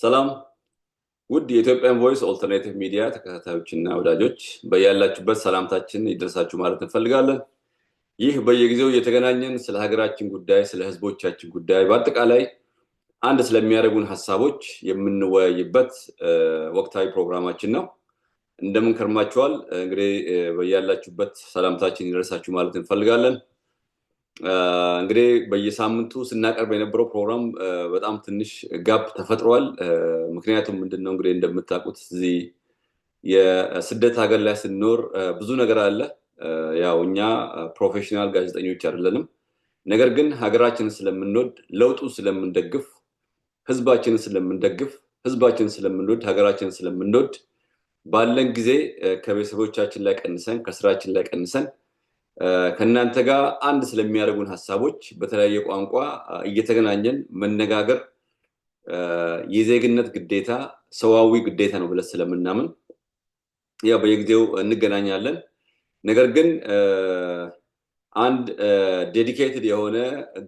ሰላም ውድ የኢትዮጵያን ቮይስ ኦልተርኔቲቭ ሚዲያ ተከታታዮችና ወዳጆች በያላችሁበት ሰላምታችን ይድረሳችሁ ማለት እንፈልጋለን። ይህ በየጊዜው እየተገናኘን ስለ ሀገራችን ጉዳይ፣ ስለ ህዝቦቻችን ጉዳይ በአጠቃላይ አንድ ስለሚያደርጉን ሐሳቦች የምንወያይበት ወቅታዊ ፕሮግራማችን ነው። እንደምን ከርማችኋል? እንግዲህ በያላችሁበት ሰላምታችን ይድረሳችሁ ማለት እንፈልጋለን። እንግዲህ በየሳምንቱ ስናቀርብ የነበረው ፕሮግራም በጣም ትንሽ ጋፕ ተፈጥሯል። ምክንያቱም ምንድነው እንግዲህ እንደምታውቁት እዚህ የስደት ሀገር ላይ ስንኖር ብዙ ነገር አለ። ያው እኛ ፕሮፌሽናል ጋዜጠኞች አይደለንም። ነገር ግን ሀገራችንን ስለምንወድ፣ ለውጡን ስለምንደግፍ፣ ህዝባችንን ስለምንወድ፣ ሀገራችንን ስለምንወድ ባለን ጊዜ ከቤተሰቦቻችን ላይ ቀንሰን፣ ከስራችን ላይ ቀንሰን ከእናንተ ጋር አንድ ስለሚያደርጉን ሐሳቦች በተለያየ ቋንቋ እየተገናኘን መነጋገር የዜግነት ግዴታ፣ ሰዋዊ ግዴታ ነው ብለን ስለምናምን ያው በየጊዜው እንገናኛለን። ነገር ግን አንድ ዴዲኬትድ የሆነ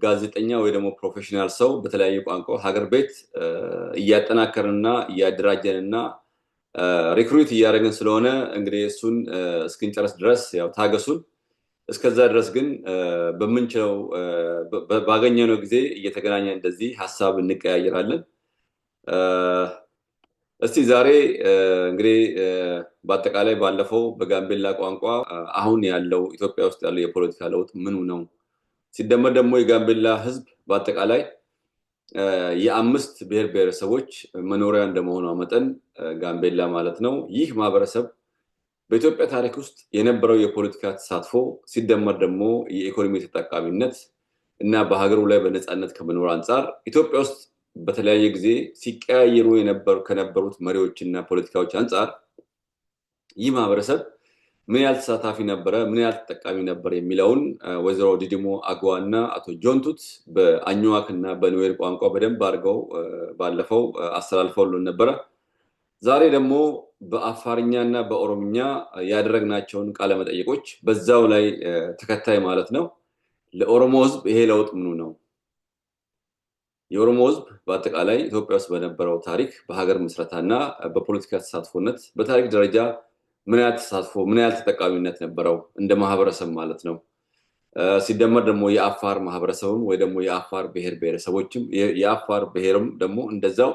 ጋዜጠኛ ወይ ደግሞ ፕሮፌሽናል ሰው በተለያየ ቋንቋ ሀገር ቤት እያጠናከርንና እያደራጀንና ሪክሩት እያደረግን ስለሆነ እንግዲህ እሱን እስክንጨርስ ድረስ ያው ታገሱን። እስከዛ ድረስ ግን በመንቸው ባገኘነው ጊዜ እየተገናኘን እንደዚህ ሐሳብ እንቀያየራለን። እስቲ ዛሬ እንግዲህ በአጠቃላይ ባለፈው በጋምቤላ ቋንቋ አሁን ያለው ኢትዮጵያ ውስጥ ያለው የፖለቲካ ለውጥ ምኑ ነው ሲደመር ደግሞ የጋምቤላ ህዝብ በአጠቃላይ የአምስት ብሔር ብሔረሰቦች መኖሪያ እንደመሆኑ መጠን ጋምቤላ ማለት ነው። ይህ ማህበረሰብ በኢትዮጵያ ታሪክ ውስጥ የነበረው የፖለቲካ ተሳትፎ ሲደመር ደግሞ የኢኮኖሚ ተጠቃሚነት እና በሀገሩ ላይ በነፃነት ከመኖር አንፃር ኢትዮጵያ ውስጥ በተለያየ ጊዜ ሲቀያየሩ ከነበሩት መሪዎችና ፖለቲካዎች አንፃር ይህ ማህበረሰብ ምን ያህል ተሳታፊ ነበረ፣ ምን ያህል ተጠቃሚ ነበር የሚለውን ወይዘሮ ዲዲሞ አግዋና አቶ ጆንቱት በአኝዋክና በኑዌር ቋንቋ በደንብ አድርገው ባለፈው አስተላልፈውልን ነበረ። ዛሬ ደግሞ በአፋርኛና በኦሮምኛ ያደረግናቸውን ቃለ መጠይቆች በዛው ላይ ተከታይ ማለት ነው። ለኦሮሞ ህዝብ ይሄ ለውጥ ምኑ ነው? የኦሮሞ ህዝብ በአጠቃላይ ኢትዮጵያ ውስጥ በነበረው ታሪክ በሀገር ምስረታና በፖለቲካ ተሳትፎነት በታሪክ ደረጃ ምን ያህል ተሳትፎ፣ ምን ያህል ተጠቃሚነት ነበረው እንደ ማህበረሰብ ማለት ነው። ሲደመር ደግሞ የአፋር ማህበረሰብም ወይ ደግሞ የአፋር ብሔር ብሔረሰቦችም የአፋር ብሔርም ደግሞ እንደዛው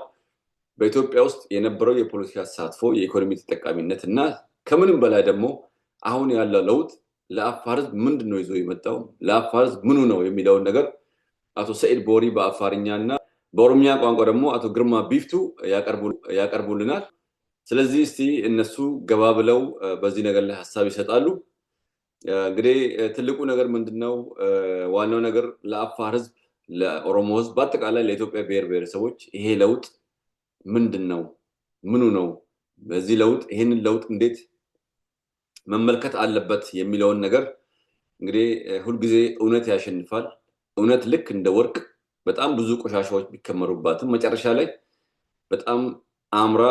በኢትዮጵያ ውስጥ የነበረው የፖለቲካ ተሳትፎ፣ የኢኮኖሚ ተጠቃሚነት እና ከምንም በላይ ደግሞ አሁን ያለው ለውጥ ለአፋር ህዝብ ምንድነው ይዞ የመጣው፣ ለአፋር ህዝብ ምኑ ነው የሚለውን ነገር አቶ ሰኢድ ቦሪ በአፋርኛና በኦሮምኛ ቋንቋ ደግሞ አቶ ግርማ ቢፍቱ ያቀርቡልናል። ስለዚህ እስቲ እነሱ ገባ ብለው በዚህ ነገር ላይ ሐሳብ ይሰጣሉ። እንግዲህ ትልቁ ነገር ምንድነው? ዋናው ነገር ለአፋር ህዝብ፣ ለኦሮሞ ህዝብ፣ በአጠቃላይ ለኢትዮጵያ ብሔር ብሔረሰቦች ይሄ ለውጥ ምንድነው? ምኑ ነው? በዚህ ለውጥ ይሄንን ለውጥ እንዴት መመልከት አለበት የሚለውን ነገር እንግዲህ ሁልጊዜ እውነት ያሸንፋል። እውነት ልክ እንደ ወርቅ በጣም ብዙ ቆሻሻዎች ቢከመሩባትም መጨረሻ ላይ በጣም አምራ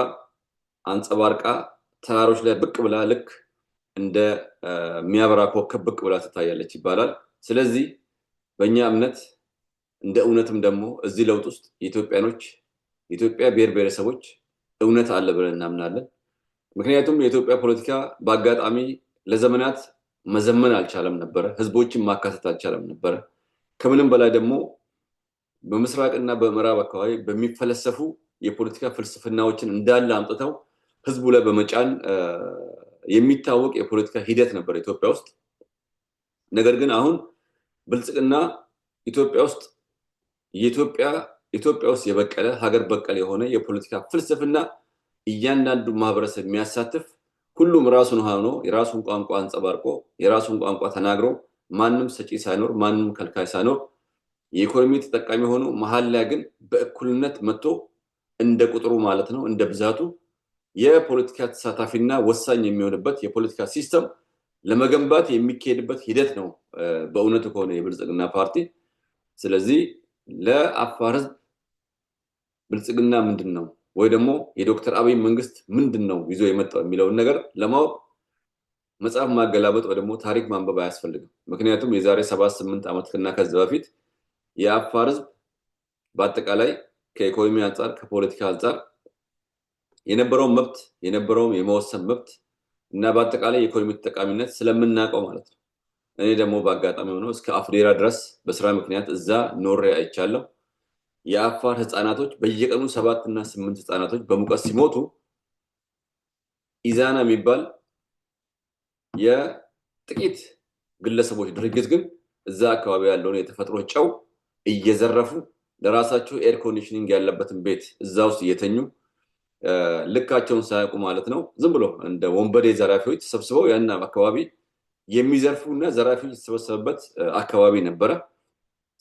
አንጸባርቃ ተራሮች ላይ ብቅ ብላ ልክ እንደ የሚያበራ ኮከብ ብቅ ብላ ትታያለች ይባላል። ስለዚህ በእኛ እምነት እንደ እውነትም ደግሞ እዚህ ለውጥ ውስጥ የኢትዮጵያ ብሔር ብሔረሰቦች እውነት አለ ብለን እናምናለን። ምክንያቱም የኢትዮጵያ ፖለቲካ በአጋጣሚ ለዘመናት መዘመን አልቻለም ነበር፣ ህዝቦችን ማካተት አልቻለም ነበር። ከምንም በላይ ደግሞ በምስራቅና በምዕራብ አካባቢ በሚፈለሰፉ የፖለቲካ ፍልስፍናዎችን እንዳለ አምጥተው ህዝቡ ላይ በመጫን የሚታወቅ የፖለቲካ ሂደት ነበር ኢትዮጵያ ውስጥ። ነገር ግን አሁን ብልጽግና ኢትዮጵያ ውስጥ ኢትዮጵያ ውስጥ የበቀለ ሀገር በቀል የሆነ የፖለቲካ ፍልስፍና እያንዳንዱ ማህበረሰብ የሚያሳትፍ ሁሉም ራሱን ሆኖ የራሱን ቋንቋ አንጸባርቆ የራሱን ቋንቋ ተናግሮ ማንም ሰጪ ሳይኖር ማንም ከልካይ ሳይኖር የኢኮኖሚ ተጠቃሚ ሆኖ መሀል ላይ ግን በእኩልነት መጥቶ እንደ ቁጥሩ ማለት ነው እንደ ብዛቱ የፖለቲካ ተሳታፊና ወሳኝ የሚሆንበት የፖለቲካ ሲስተም ለመገንባት የሚካሄድበት ሂደት ነው በእውነቱ ከሆነ የብልጽግና ፓርቲ። ስለዚህ ለአፋር ህዝብ ብልጽግና ምንድነው ወይ ደግሞ የዶክተር አብይ መንግስት ምንድነው ይዞ የመጣው የሚለውን ነገር ለማወቅ መጽሐፍ ማገላበጥ ወይ ደግሞ ታሪክ ማንበብ አያስፈልግም። ምክንያቱም የዛሬ 7-8 ዓመትና ከዛ በፊት የአፋር ህዝብ በአጠቃላይ ከኢኮኖሚ አንፃር ከፖለቲካ አንፃር የነበረው መብት የነበረው የመወሰን መብት እና በአጠቃላይ የኢኮኖሚ ተጠቃሚነት ስለምናውቀው ማለት ነው። እኔ ደግሞ በአጋጣሚ ሆኖ እስከ አፍዴራ ድረስ በስራ ምክንያት እዛ ኖሬ አይቻለሁ። የአፋር ህፃናቶች በየቀኑ 7 እና 8 ህፃናቶች በሙቀት ሲሞቱ ኢዛና የሚባል የጥቂት ግለሰቦች ድርጅት ግን እዛ አካባቢ ያለውን የተፈጥሮ ጨው እየዘረፉ ለራሳቸው ኤር ኮንዲሽኒንግ ያለበትን ቤት እዛ ውስጥ እየተኙ ልካቸውን ሳያውቁ ማለት ነው ዝም ብሎ እንደ ወንበዴ ዘራፊዎች ተሰብስበው ያን አካባቢ የሚዘርፉና ዘራፊዎች የተሰበሰበበት አካባቢ ነበረ።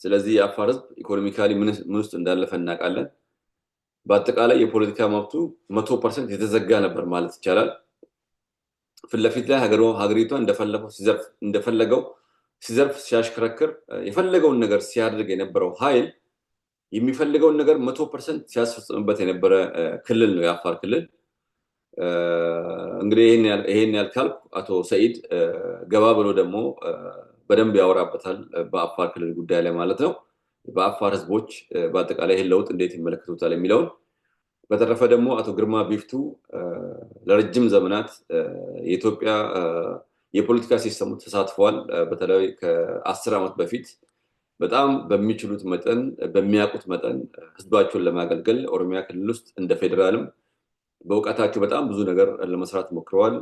ስለዚህ የአፋር ህዝብ ኢኮኖሚካሊ ምን ውስጥ እንዳለፈ እናውቃለን። በአጠቃላይ የፖለቲካ መብቱ 100% የተዘጋ ነበር ማለት ይቻላል። ፊት ለፊት ላይ ሀገሪቷ እንደፈለገው ሲዘርፍ ሲያሽከረክር የፈለገውን ነገር ሲያደርግ የነበረው ኃይል የሚፈልገውን ነገር 100% ሲያስፈጽምበት የነበረ ክልል ነው የአፋር ክልል። እንግዲህ ይሄን ያልካልኩ አቶ ሰኢድ ገባ ብሎ ደግሞ በደንብ ያወራበታል በአፋር ክልል ጉዳይ ላይ ማለት ነው። በአፋር ህዝቦች በአጠቃላይ ይሄን ለውጥ እንዴት ይመለከቱታል የሚለውን። በተረፈ ደግሞ አቶ ግርማ ቢፍቱ ለረጅም ዘመናት የኢትዮጵያ የፖለቲካ ሲስተሙ ተሳትፈዋል። በተለይ ከ10 ዓመት በፊት በጣም በሚችሉት መጠን በሚያውቁት መጠን ህዝባቸውን ለማገልገል ኦሮሚያ ክልል ውስጥ እንደ ፌደራልም በእውቀታቸው በጣም ብዙ ነገር ለመስራት ሞክረዋል።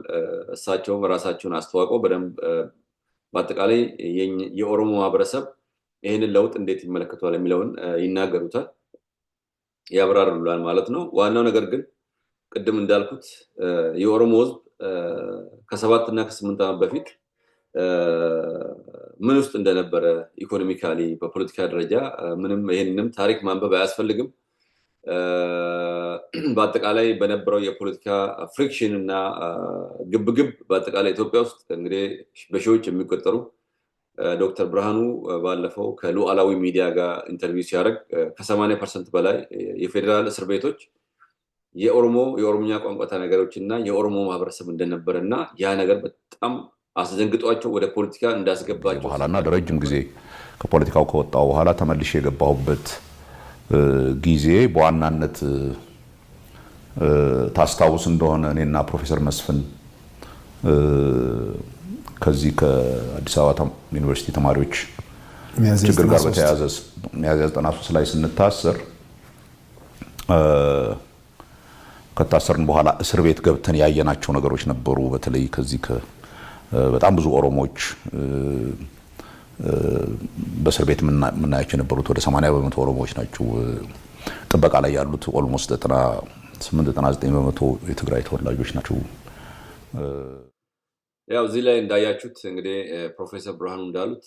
እሳቸውም ራሳቸውን አስተዋውቀው በደንብ በአጠቃላይ የኦሮሞ ማህበረሰብ ይህንን ለውጥ እንዴት ይመለከቷል የሚለውን ይናገሩታል፣ ያብራሩላል ማለት ነው። ዋናው ነገር ግን ቅድም እንዳልኩት የኦሮሞ ህዝብ ከ7 እና ከ8 ዓመት በፊት ምን ውስጥ እንደነበረ ኢኮኖሚካሊ በፖለቲካ ደረጃ ምንም ይሄንንም ታሪክ ማንበብ አያስፈልግም። በአጠቃላይ በነበረው የፖለቲካ ፍሪክሽን እና ግብግብ በአጠቃላይ ኢትዮጵያ ውስጥ እንግዲህ በሺዎች የሚቆጠሩ ዶክተር ብርሃኑ ባለፈው ከሉዓላዊ ሚዲያ ጋር ኢንተርቪው ሲያደርግ ከ80% በላይ የፌዴራል እስር ቤቶች የኦሮምኛ ቋንቋ ተናጋሪዎች እና የኦሮሞ ማህበረሰብ እንደነበረ እና ያ ነገር በጣም አስደንግጧቸው ወደ ፖለቲካ እንዳስገባቸው በኋላና ለረጅም ጊዜ ከፖለቲካው ከወጣው በኋላ ተመልሼ የገባሁበት ጊዜ በዋናነት ታስታውስ እንደሆነ እኔና ፕሮፌሰር መስፍን ከዚህ ከአዲስ አበባ ዩኒቨርሲቲ ተማሪዎች ችግር ጋር በተያያዘ ሚያዝያ 93 ላይ ስንታሰር ከታሰርን በኋላ እስር ቤት ገብተን ያየናቸው ነገሮች ነበሩ። በተለይ ከዚህ በጣም ብዙ ኦሮሞዎች በእስር ቤት የምናያቸው የነበሩት ወደ 80% ኦሮሞዎች ናቸው። ጥበቃ ላይ ያሉት ኦልሞስት 98-99% የትግራይ ተወላጆች ናቸው። ያው እዚህ ላይ እንዳያችሁት እንግዲህ ፕሮፌሰር ብርሃኑ እንዳሉት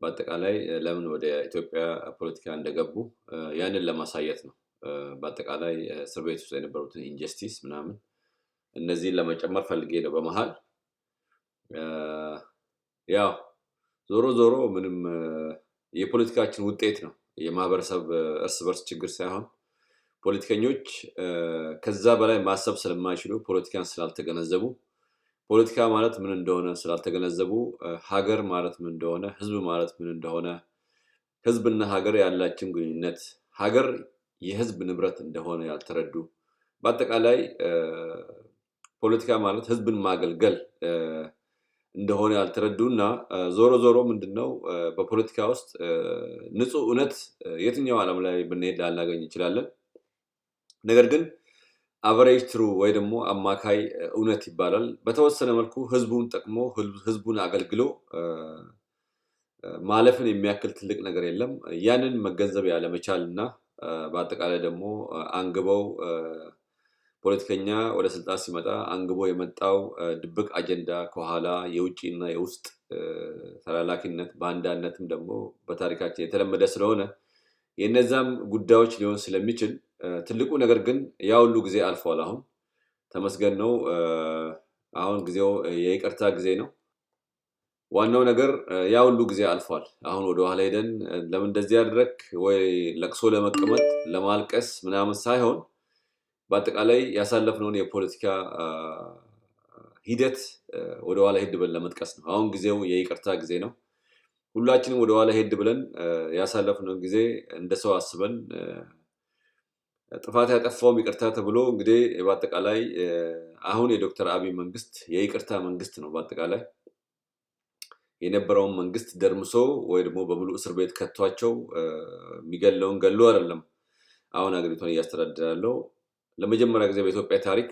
በአጠቃላይ ለምን ወደ ኢትዮጵያ ፖለቲካ እንደገቡ ያንን ለማሳየት ነው። በአጠቃላይ እስር ቤት ውስጥ የነበሩትን ኢንጀስቲስ ምናምን እነዚህን ለመጨመር ፈልጌ ነው በመሃል። ያው ዞሮ ምንም የፖለቲካችን ውጤት ነው። የማህበረሰብ እርስ በርስ ችግር ሳይሆን ፖለቲከኞች ከዛ በላይ ማሰብ ስለማይችሉ ፖለቲካን ስላልተገነዘቡ ፖለቲካ ማለት ምን እንደሆነ ስላልተገነዘቡ ሀገር ማለት ምን እንደሆነ ህዝብ ማለት ምን እንደሆነ ህዝብና ሀገር ያላችን ግንኙነት ሀገር የህዝብ ንብረት እንደሆነ ያልተረዱ በአጠቃላይ ፖለቲካ ማለት ህዝብን ማገልገል እንደሆነ ያልተረዱና ዞሮ ምንድነው በፖለቲካ ውስጥ ንጹህ እውነት የትኛው ዓለም ላይ ብንሄድ ላናገኝ እንችላለን። ነገር ግን አቨሬጅ ትሩ ወይ ደግሞ አማካይ እውነት ይባላል። በተወሰነ መልኩ ህዝቡን ጠቅሞ ህዝቡን አገልግሎ ማለፍን የሚያክል ትልቅ ነገር የለም። ያንን መገንዘብ ያለመቻልና በአጠቃላይ ደግሞ አንግበው ፖለቲከኛ ወደ ስልጣን ሲመጣ አንግቦ የመጣው ድብቅ አጀንዳ ከኋላ የውጪና የውስጥ ተላላኪነት ባንዳነትም ደግሞ በታሪካችን የተለመደ ስለሆነ የነዛም ጉዳዮች ሊሆን ስለሚችል ትልቁ ነገር ግን ያ ሁሉ ጊዜ አልፏል። አሁን ተመስገን ነው። አሁን ጊዜው የይቅርታ ጊዜ ነው። ዋናው ነገር ያ ሁሉ ጊዜ አልፏል። አሁን ወደ ኋላ ሄደን ለምን እንደዚህ ያደረክ ወይ ለቅሶ ለመቀመጥ ለማልቀስ ምናምን ሳይሆን በአጠቃላይ ያሳለፍነውን የፖለቲካ ሂደት ወደ ኋላ ሄድ ብለን ለመጥቀስ ነው። አሁን ጊዜው የይቅርታ ጊዜ ነው። ሁላችንም ወደ ኋላ ሄድ ብለን ያሳለፍነውን ጊዜ እንደሰው አስበን ጥፋት ያጠፋው ይቅርታ ተብሎ እንግዲህ በአጠቃላይ አሁን የዶክተር አብይ መንግስት የይቅርታ መንግስት ነው። በአጠቃላይ የነበረውን መንግስት ደርምሶ ወይ ደግሞ በሙሉ እስር ቤት ከቷቸው የሚገለውን ገሎ አይደለም አሁን አገሪቷን እያስተዳደረ ያለው። ለመጀመሪያ ጊዜ በኢትዮጵያ ታሪክ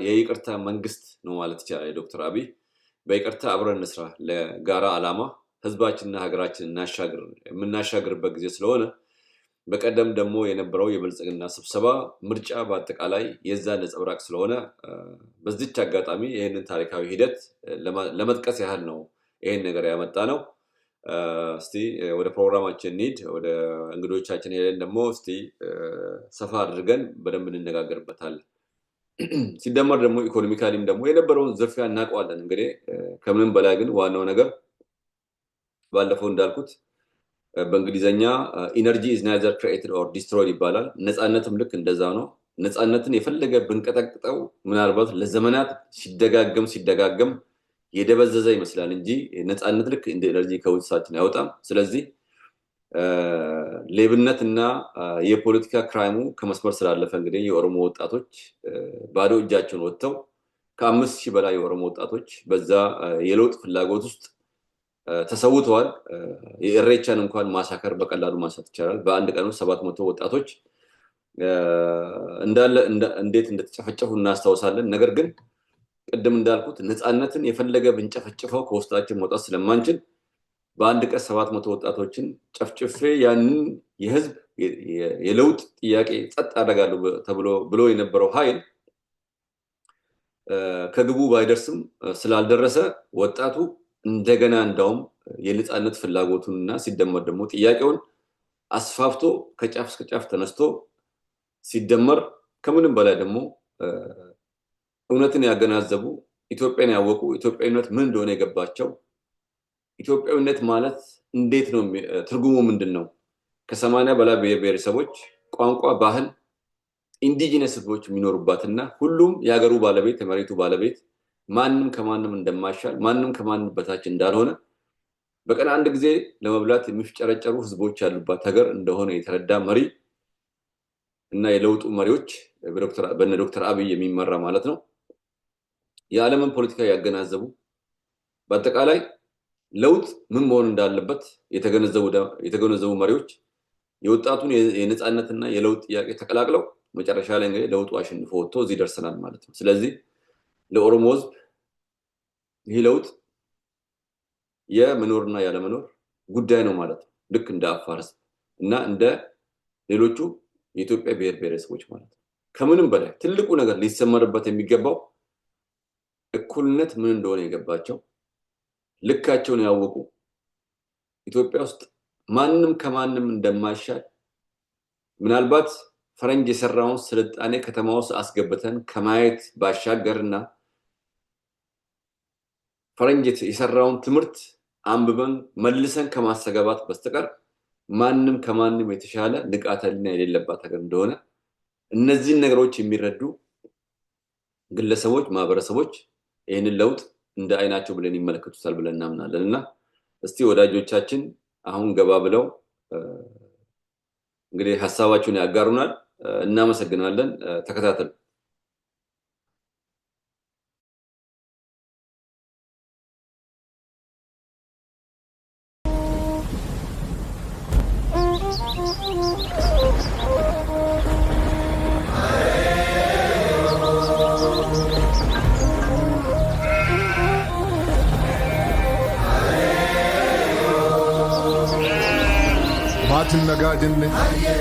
የይቅርታ መንግስት ነው ማለት ይቻላል። ዶክተር አብይ በይቅርታ አብረን እንስራ፣ ለጋራ ዓላማ ህዝባችንና ሀገራችንን የምናሻግርበት ጊዜ ስለሆነ በቀደም ደግሞ የነበረው የብልጽግና ስብሰባ ምርጫ በአጠቃላይ የዛ ነጸብራቅ ስለሆነ በዚች አጋጣሚ ይህንን ታሪካዊ ሂደት ለመጥቀስ ያህል ነው ይህን ነገር ያመጣ ነው። እስቲ ወደ ፕሮግራማችን እንሂድ። ወደ እንግዶቻችን ሄደን ደግሞ እስቲ ሰፋ አድርገን በደንብ እንነጋገርበታለን። ሲደመር ደግሞ ኢኮኖሚካሊም ደግሞ የነበረውን ዝርፊያ እናውቀዋለን። እንግዲህ ከምንም በላይ ግን ዋናው ነገር ባለፈው እንዳልኩት በእንግሊዘኛ ኢነርጂ is neither created or destroyed ይባላል። ነፃነትም ልክ እንደዛ ነው። ነፃነትን የፈለገ ብንቀጠቅጠው ምናልባት ለዘመናት ሲደጋገም የደበዘዘ ይመስላል እንጂ ነፃነት ልክ እንደ ኢነርጂ ከውስጣችን አይወጣም። ስለዚህ ሌብነትና የፖለቲካ ክራይሙ ከመስመር ስላለፈ እንግዲህ የኦሮሞ ወጣቶች ባዶ እጃቸውን ወጥተው ከ5000 በላይ የኦሮሞ ወጣቶች በዛ የለውጥ ፍላጎት ውስጥ ተሰውተዋል። የኢሬቻን እንኳን ማሳከር በቀላሉ ማሳት ይቻላል። በአንድ ቀን ውስጥ 700 ወጣቶች እንዴት እንደተጨፈጨፉ እናስታውሳለን። ነገር ግን ቅድም እንዳልኩት ነፃነትን የፈለገ ብንጨፈጭፈው ከውስጣችን መውጣት ስለማንችል በአንድ ቀን 700 ወጣቶችን ጨፍጭፌ ያንን የህዝብ የለውጥ ጥያቄ ጸጥ አደርጋለሁ ብሎ የነበረው ኃይል ከግቡ ባይደርስም ስላልደረሰ ወጣቱ እንደገና እንዳውም የነፃነት ፍላጎቱንና ሲደመር ደግሞ ጥያቄውን አስፋፍቶ ከጫፍ እስከ ጫፍ ተነስቶ ሲደመር ከምንም በላይ ደግሞ እውነትን ያገናዘቡ ኢትዮጵያን ያወቁ ኢትዮጵያዊነት ምን እንደሆነ የገባቸው ኢትዮጵያዊነት ማለት እንዴት ነው ትርጉሙ ምንድነው ከ80 በላይ ብሔረሰቦች ቋንቋ ባህል ኢንዲጂነስ ህዝቦች የሚኖሩባትና ሁሉም የሀገሩ ባለቤት የመሬቱ ባለቤት ማንንም ከማንንም እንደማይሻል ማንንም ከማንንም በታች እንዳልሆነ በቀን አንድ ጊዜ ለመብላት የሚፍጨረጨሩ ህዝቦች ያሉባት ሀገር እንደሆነ የተረዳ መሪ እና የለውጡ መሪዎች በዶክተር አብይ የሚመራ ማለት ነው የዓለምን ፖለቲካ ያገናዘቡ በአጠቃላይ ለውጥ ምን መሆን እንዳለበት የተገነዘቡ መሪዎች የወጣቱን የነፃነትና የለውጥ ጥያቄ ተቀላቅለው መጨረሻ ላይ እንግዲህ ለውጡ አሸንፎ ወጥቶ እዚህ ደርሰናል ማለት ነው። ስለዚህ ለኦሮሞ ህዝብ ይህ ለውጥ የመኖርና ያለመኖር ጉዳይ ነው ማለት ነው። ልክ እንደ አፋር ህዝብ እና እንደ ሌሎቹ የኢትዮጵያ ብሔረሰቦች ማለት ነው። ከምንም በላይ ትልቁ ነገር ሊሰመርበት የሚገባው እኩልነት ምን እንደሆነ የገባቸው ልካቸውን ያወቁ ኢትዮጵያ ውስጥ ማንንም ከማንንም እንደማይሻል ምናልባት ፈረንጅ የሰራውን ስልጣኔ ከተማ ውስጥ አስገብተን ከማየት ባሻገርና ፈረንጅ የሰራውን ትምህርት አንብበን መልሰን ከማሰጋባት በስተቀር ማንንም ከማንንም የተሻለ ንቃተ ህሊና የሌለባት ሀገር እንደሆነ እነዚህን ነገሮች የሚረዱ ግለሰቦች ማህበረሰቦች ይህንን ለውጥ እንደ አይናቸው ብለን ይመለከቱታል ብለን እናምናለንና እስቲ ወዳጆቻችን አሁን ገባ ብለው እንግዲህ ሐሳባቸውን ያጋሩናል። እናመሰግናለን። ተከታተሉ።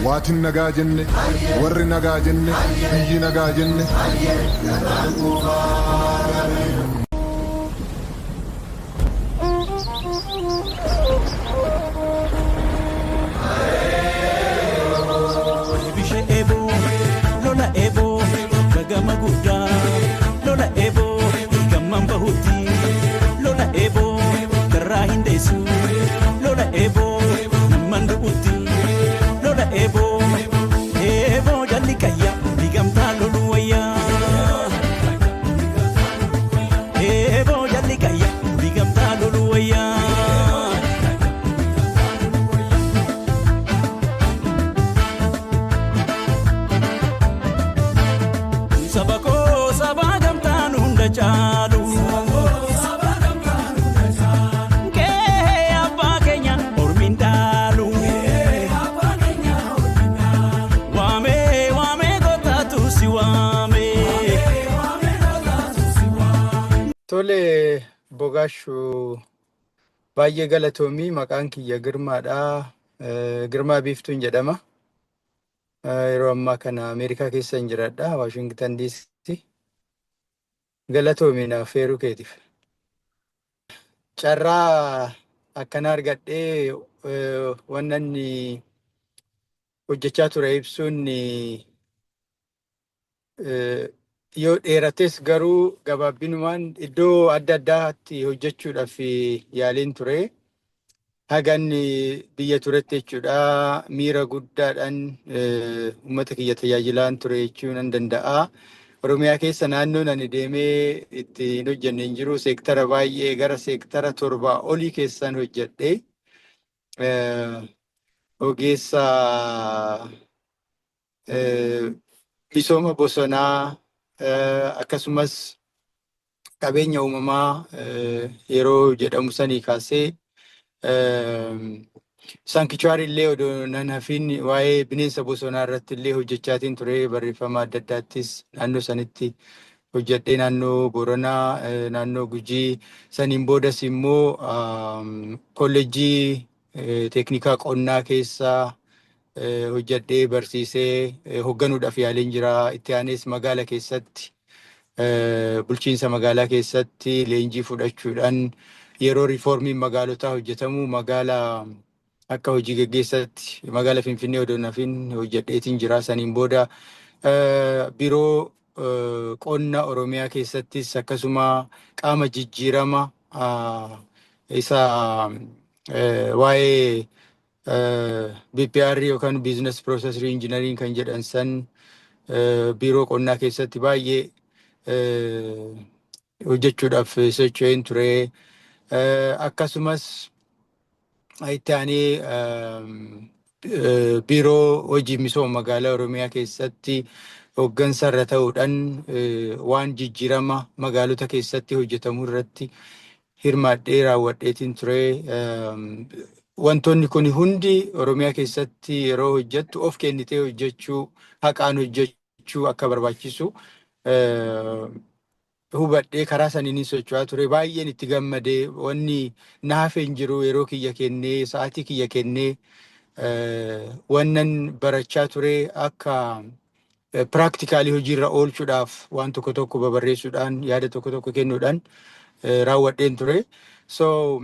waatin nagaa jenne warri nagaa jenne biyyi nagaa jenne bishe ebo lola ebo gagama gudda lola ebo gamman bahuti lola ebo garra hindesu lola ebo namandu uti ebo ebo jalli kayya digamta lolu waya ebo jalli kayya digamta lolu waya hunda caalu. Kee abbaa keenya ormiin dhaalu. Waamee waamee gootaatu si waamee. Tole Bogaashu baay'ee galatoomii maqaan kiyya Girmaadha. Girmaa Biiftuun jedhama. Yeroo ammaa kana Ameerikaa keessa jiradha, Waashingtan DC. Galatoomii naaf feeruu keetiif. Carraa akkana argadhee waan inni hojjechaa ture ibsuun yoo dheerates garuu gabaabbinumaan iddoo adda addaatti hojjechuudhaaf yaaliin ture. Hagan biyya turetti jechuudha miira guddaadhaan uummata kiyya tajaajilaan ture jechuun nan danda'a. Oromiyaa keessa naannoon ani deemee itti hin hojjenne hin jiru. Seektara baay'ee gara seektara 7 olii keessaan hojjedhe. Ogeessa misooma bosonaa akkasumas qabeenya uumamaa yeroo jedhamu sanii kaasee saankichuwaarii illee odoo nan hafin waa'ee bineensa bosonaa irratti illee hojjechaatiin ture. Barreeffama adda addaattis naannoo sanitti hojjedhee naannoo Booranaa, naannoo Gujii. Saniin boodas immoo kolleejjii teeknikaa qonnaa keessaa hojjedhee barsiisee hoogganuudhaaf yaaliin jira. Itti aanes magaala keessatti bulchiinsa magaalaa keessatti leenjii fudhachuudhaan yeroo riiformiin magaalotaa hojjetamu magaala akka hojii gaggeessatti magaala Finfinnee odoo nafin hojjedheetiin jira. Saniin booda biiroo qonna Oromiyaa keessattis akkasuma qaama jijjiirama isa waa'ee BPR yookaan Business Process Reengineering kan jedhan san biiroo qonnaa keessatti baay'ee hojjechuudhaaf socho'een ture. Akkasumas itti aanee biiroo hojii misooma magaalaa Oromiyaa keessatti hooggansa irra ta'uudhaan waan jijjiirama magaalota keessatti hojjetamu irratti hirmaadhee raawwadheetiin ture. Wantoonni kun hundi Oromiyaa keessatti yeroo hojjettu of kennitee hojjechuu, haqaan hojjechuu akka barbaachisu hubadhee karaa saniin socho'aa ture. Baay'een itti gammadee wanni naaf hin jiru yeroo kiyya kennee sa'aatii kiyya kennee wannan barachaa ture akka piraaktikaalii hojiirra oolchuudhaaf waan tokko tokko babarreessuudhaan yaada tokko tokko kennuudhaan raawwadheen ture. So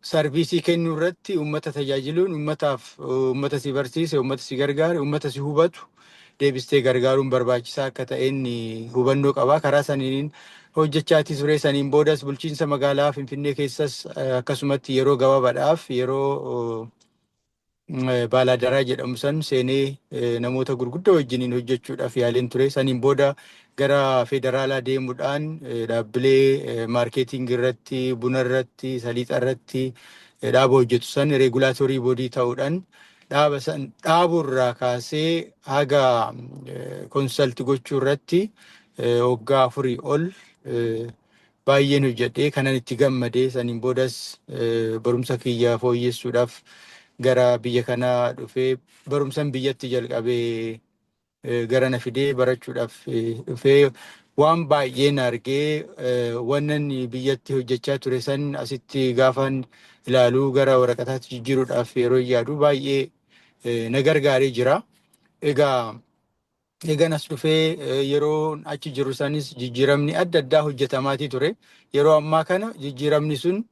sarviisii kennuu irratti uummata tajaajiluun uummata si barsiise, uummata si gargaare, uummata si hubatu deebistee gargaaruun barbaachisaa akka ta'een hubannoo qaba. Karaa saniin hojjechaatii ture. Saniin boodas bulchiinsa magaalaa Finfinnee keessas akkasumatti yeroo gabaabaadhaaf yeroo baalaadaraa jedhamu san seenee namoota gurguddoo wajjiniin hojjechuudhaaf yaaliin ture. Saniin booda gara federaalaa deemuudhaan dhaabbilee maarkeetingii irratti, buna irratti, saliixa irratti dhaaba hojjetu san reegulaatoorii boodii ta'uudhaan dhaaba san dhaaburraa kaasee haga konsalti gochuu irratti waggaa 4 ol baay'een hojjedhee kanan itti gammadee. Saniin boodas barumsa kiyya fooyyessuudhaaf gara biyya kanaa dhufee barumsan biyyatti jalqabee gara na fidee barachuudhaaf dhufee waan baay'een argee wannan biyyatti hojjechaa ture san asitti gaafan ilaaluu gara waraqataatti jijjiiruudhaaf yeroo yaadu baay'ee na gargaaree jira. Egaan as dhufee yeroo achi jiru sanis jijjiiramni adda addaa hojjetamaatii ture. Yeroo ammaa kana jijjiiramni sun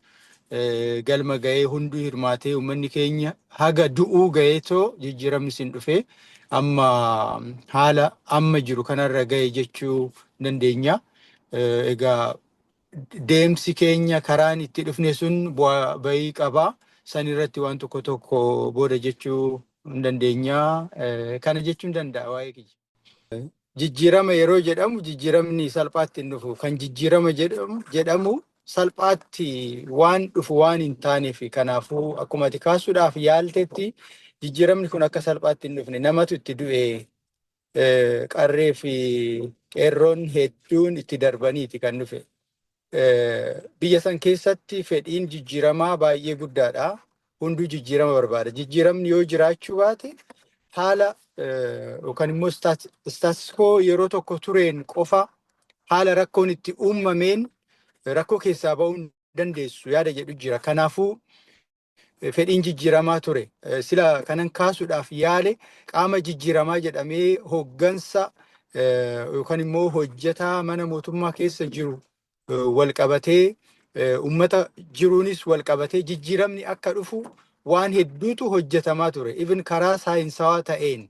galma ga'ee hunduu hirmaatee uummanni keenya haga du'uu ga'eetoo jijjiiramni sin dhufee amma haala amma jiru kanarra ga'e jechuu dandeenya. Egaa deemsi keenya karaan itti dhufne sun bu'aa bahii qaba. San irratti waan tokko tokko booda jechuu dandeenya. Kana jechuun danda'a waa'ee kiyya. Jijjiirama yeroo jedhamu jijjiiramni salphaatti hin dhufu. Kan jijjiirama jedhamu salphaatti waan dhufu waan hin taaneef kanaafuu akkuma ati kaasuudhaaf yaaltetti jijjiiramni kun akka salphaatti hin dhufne namatu itti du'e qarree fi qeerroon hedduun itti darbaniiti kan dhufe. Biyya san keessatti fedhiin jijjiiramaa baay'ee guddaadha. Hunduu jijjiirama barbaada. Jijjiiramni yoo jiraachuu baate haala yookaan immoo istaatikoo yeroo tokko tureen qofa haala rakkoon itti uumameen rakkoo keessaa ba'uu hin dandeessu yaada jedhu jira. Kanaafuu fedhiin jijjiiramaa ture. Sila kanan kaasuudhaaf yaale qaama jijjiiramaa jedhamee hoggansa yookaan immoo hojjetaa mana mootummaa keessa jiru wal qabatee uummata jiruunis wal qabatee jijjiiramni akka dhufu waan hedduutu hojjetamaa ture. Even karaa saayinsawaa ta'een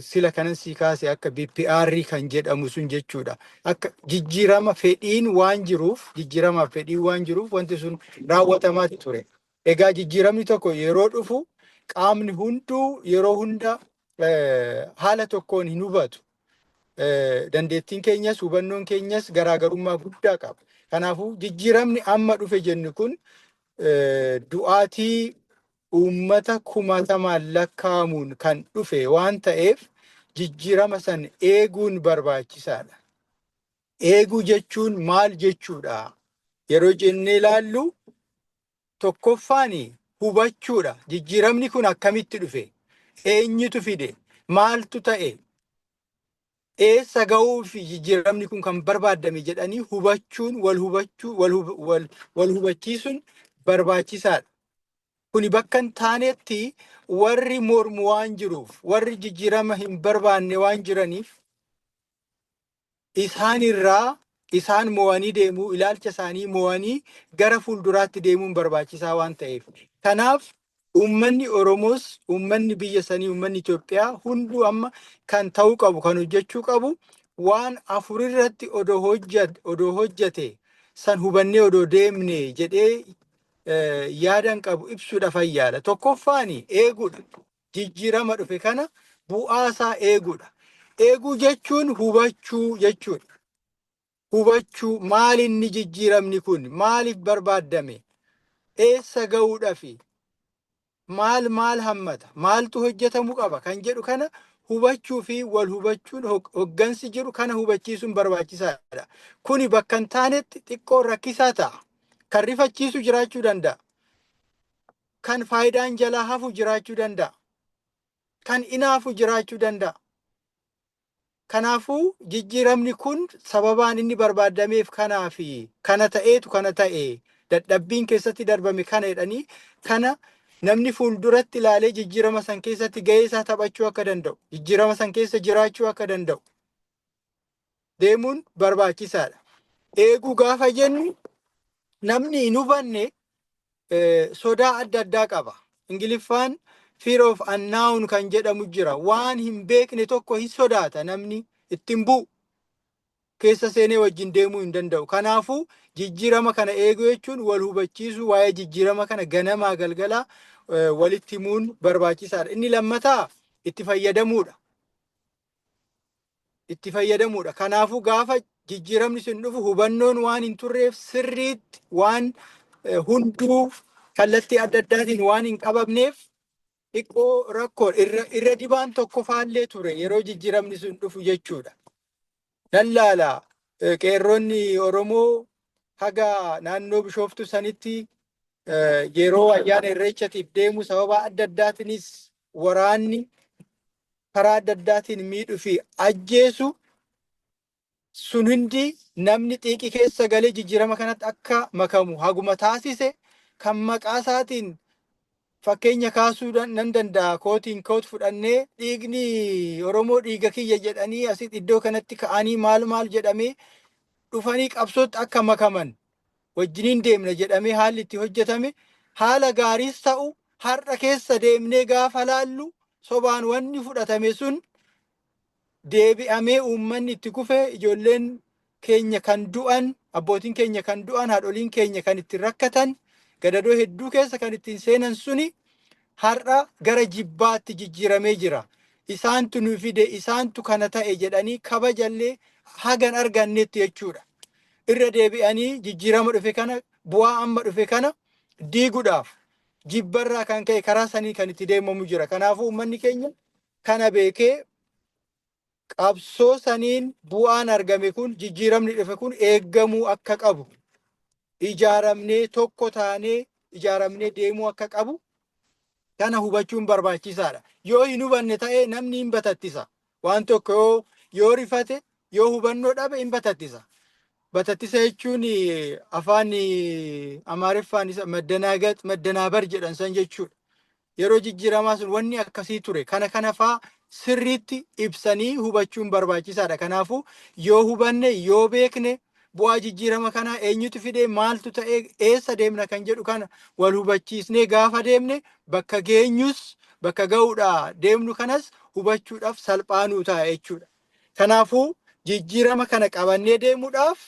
sila kanan sii kaase akka BPR kan jedhamu sun jechuudha. Akka jijjiirama fedhiin waan jiruuf jijjiiramaaf fedhiin waan jiruuf wanti sun raawwatamaa ture. Egaa jijjiiramni tokko yeroo dhufu qaamni hunduu yeroo hunda haala tokkoon hin hubatu. Dandeettiin keenyas hubannoon keenyas garaagarummaa guddaa qaba. Kanaafuu jijjiiramni amma dhufe jennu kun du'aatii uummata kumaatamaan lakkaa'amuun kan dhufe waan ta'eef jijjiirama san eeguun barbaachisaadha. Eeguu jechuun maal jechuudha? Yeroo jennee ilaallu tokkoffaani hubachuudha. Jijjiiramni kun akkamitti dhufe? Eenyutu fide? Maaltu ta'e? Eessa ga'uu fi jijjiiramni kun kan barbaadame jedhanii hubachuun wal hubachiisuun barbaachisaadha. Kuni bakka hin taanetti warri mormu waan jiruuf, warri jijjiirama hin barbaanne waan jiraniif isaan mo'anii deemuu, ilaalcha isaanii mo'anii gara fuulduraatti deemuun barbaachisaa waan ta'eef. Kanaaf uummanni Oromoos, uummanni biyya sanii, uummanni Itoophiyaa hunduu amma kan ta'uu qabu, kan hojjechuu qabu waan afurirratti odoo hojjate san hubannee odoo deemne jedhee yaadan qabu ibsuudha fayyaadha. Tokkoffaani eeguudha. Jijjiirama dhufe kana bu'aasaa eeguudha. Eeguu jechuun hubachuu jechuudha. Hubachuu maalinni jijjiiramni kun maaliif barbaadame? Eessa ga'uudhaafi? Maal hammata? Maaltu hojjetamuu qaba? Kan jedhu kana hubachuu fi wal hubachuun hoggansi jiru kana hubachiisuun barbaachisaadha. Kuni bakka hin taanetti xiqqoo rakkisaa ta'a. Kan rifachiisu jiraachuu danda'a. Kan faayidaan jalaa hafu jiraachuu danda'a. Kan inaafu jiraachuu danda'a. Kanaafuu jijjiiramni kun sababaan inni barbaadameef kanaa fi kana ta'eetu kana ta'e dadhabbiin keessatti darbame kana jedhanii kana namni fuulduratti ilaalee jijjiirama san keessatti gahee isaa taphachuu akka danda'u, jijjiirama san keessa jiraachuu akka danda'u deemuun barbaachisaadha. Eeguu gaafa jennu namni hin hubanne sodaa adda addaa qaba. Ingiliffaan fear of unknown kan jedhamu jira. Waan hin beekne tokko hin sodaata namni ittiin bu'u. Keessa seenee wajjin deemuu hin danda'u. Kanaafuu jijjiirama kana eeguu jechuun wal hubachiisuu waa'ee jijjiirama kana ganamaa galgalaa walitti himuun barbaachisaadha. Inni lammataa itti fayyadamuudha. Itti fayyadamuudha. Kanaafuu gaafa jijjiiramni sun dhufu hubannoon waan hin turreef sirriitti waan hunduu kallattii adda addaatiin waan hin qabamneef xiqqoo rakkoo irra dibaan tokko faallee ture yeroo jijjiiramni sun dhufu jechuudha. Dallaalaa qeerroonni Oromoo haga naannoo Bishooftuu sanitti yeroo ayyaana irreechatiif deemu sababa adda addaatiinis waraanni karaa adda addaatiin miidhuu fi ajjeesu sun hundi namni xiiqii keessa galee jijjiirama kanatti akka makamu haguma taasise kan maqaa isaatiin fakkeenya kaasuu nan danda'a. Kootiin koot fudhannee dhiigni Oromoo dhiiga kiyya jedhanii asitti iddoo kanatti ka'anii maal jedhamee dhufanii qabsootti akka makaman wajjiniin deemna jedhamee haalli itti hojjetame haala gaariis ta'u har'a keessa deemnee gaafa laallu sobaan wanni fudhatame sun deebi'amee uummanni itti kufee ijoolleen keenya kan du'an, abbootiin keenya kan du'an, haadholiin keenya kan ittiin rakkatan, gadadoo hedduu keessa kan ittiin seenan suni har'a gara jibbaatti jijjiiramee jira. Isaantu nu fide, isaantu kana ta'e jedhanii kabajallee hagan arganneetti jechuudha. Irra deebi'anii jijjiirama dhufe kana, bu'aa amma dhufe kana diiguudhaaf jibbarraa kan ka'e karaa sanii kan itti deemamu jira. Kanaafuu uummanni keenya kana beekee qabsoo saniin bu'aan argame kun jijjiiramni dhufe kun eeggamuu akka qabu ijaaramnee tokko taanee ijaaramnee deemuu akka qabu kana hubachuun barbaachisaadha. Yoo hin hubanne ta'e namni hin batattisa. Waan tokko yoo rifate yoo hubannoo dhabe hin batattisa. Batattisa jechuun afaan Amaariffaan isa maddanaabar jedhan san jechuudha. Yeroo jijjiiramaa sun wanni akkasii ture. Kana faa sirriitti ibsanii hubachuun barbaachisaadha. Kanaafuu yoo hubanne yoo beekne bu'aa jijjiirama kanaa eenyutu fidee maaltu ta'ee eessa deemna kan jedhu kana wal hubachiisnee gaafa deemne bakka geenyus bakka ga'uudha deemnu kanas hubachuudhaaf salphaanuu ta'a jechuudha. Kanaafuu jijjiirama kana qabannee deemuudhaaf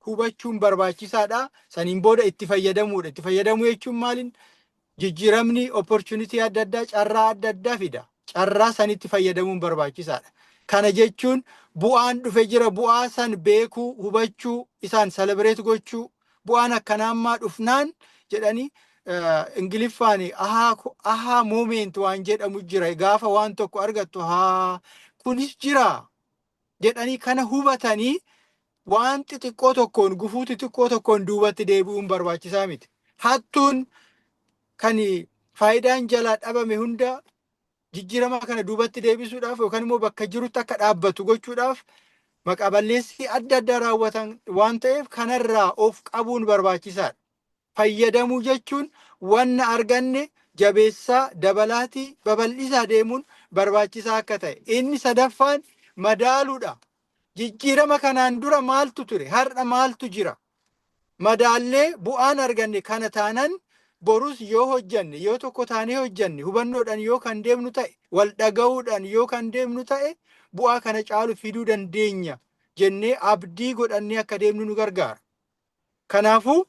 hubachuun barbaachisaadha. Saniin booda itti fayyadamuudha. Itti fayyadamuu jechuun maaliin? Jijjiiramni opportunity adda addaa carraa adda addaa fida. Carraa sanitti fayyadamuun barbaachisaadha. Kana jechuun bu'aan dhufe jira bu'aa san beekuu hubachuu isaan celebrate gochuu bu'aan akkanaammaa dhufnaan jedhanii Ingiliffaan aha moment waan jedhamu jira. Gaafa waan tokko argattu kunis jira jedhanii kana hubatanii waan xixiqqoo tokkoon gufuu xixiqqoo tokkoon duubatti deebi'uun barbaachisaa miti. Hattuun kan faayidaan jalaa dhabame hunda jijjiirama kana duubatti deebisuudhaaf yookaan immoo bakka jirutti akka dhaabbatu gochuudhaaf maqaa balleessii adda addaa raawwatan waan ta'eef kanarraa of qabuun barbaachisaadha. Fayyadamuu jechuun wanna arganne jabeessaa dabalaatii babal'isaa deemuun barbaachisaa akka ta'e. Inni sadaffaan madaaluudha. Jijjiirama kanaan dura maaltu ture? Har'a maaltu jira? Madaallee bu'aan arganne kana taanan borus yoo hojjanne yoo tokko taanee hojjanne hubannoodhaan yoo kan deemnu ta'e wal dhaga'uudhaan yoo kan deemnu ta'e bu'aa kana caalu fiduu dandeenya jennee abdii godhannee akka deemnu nu gargaara. Kanaafuu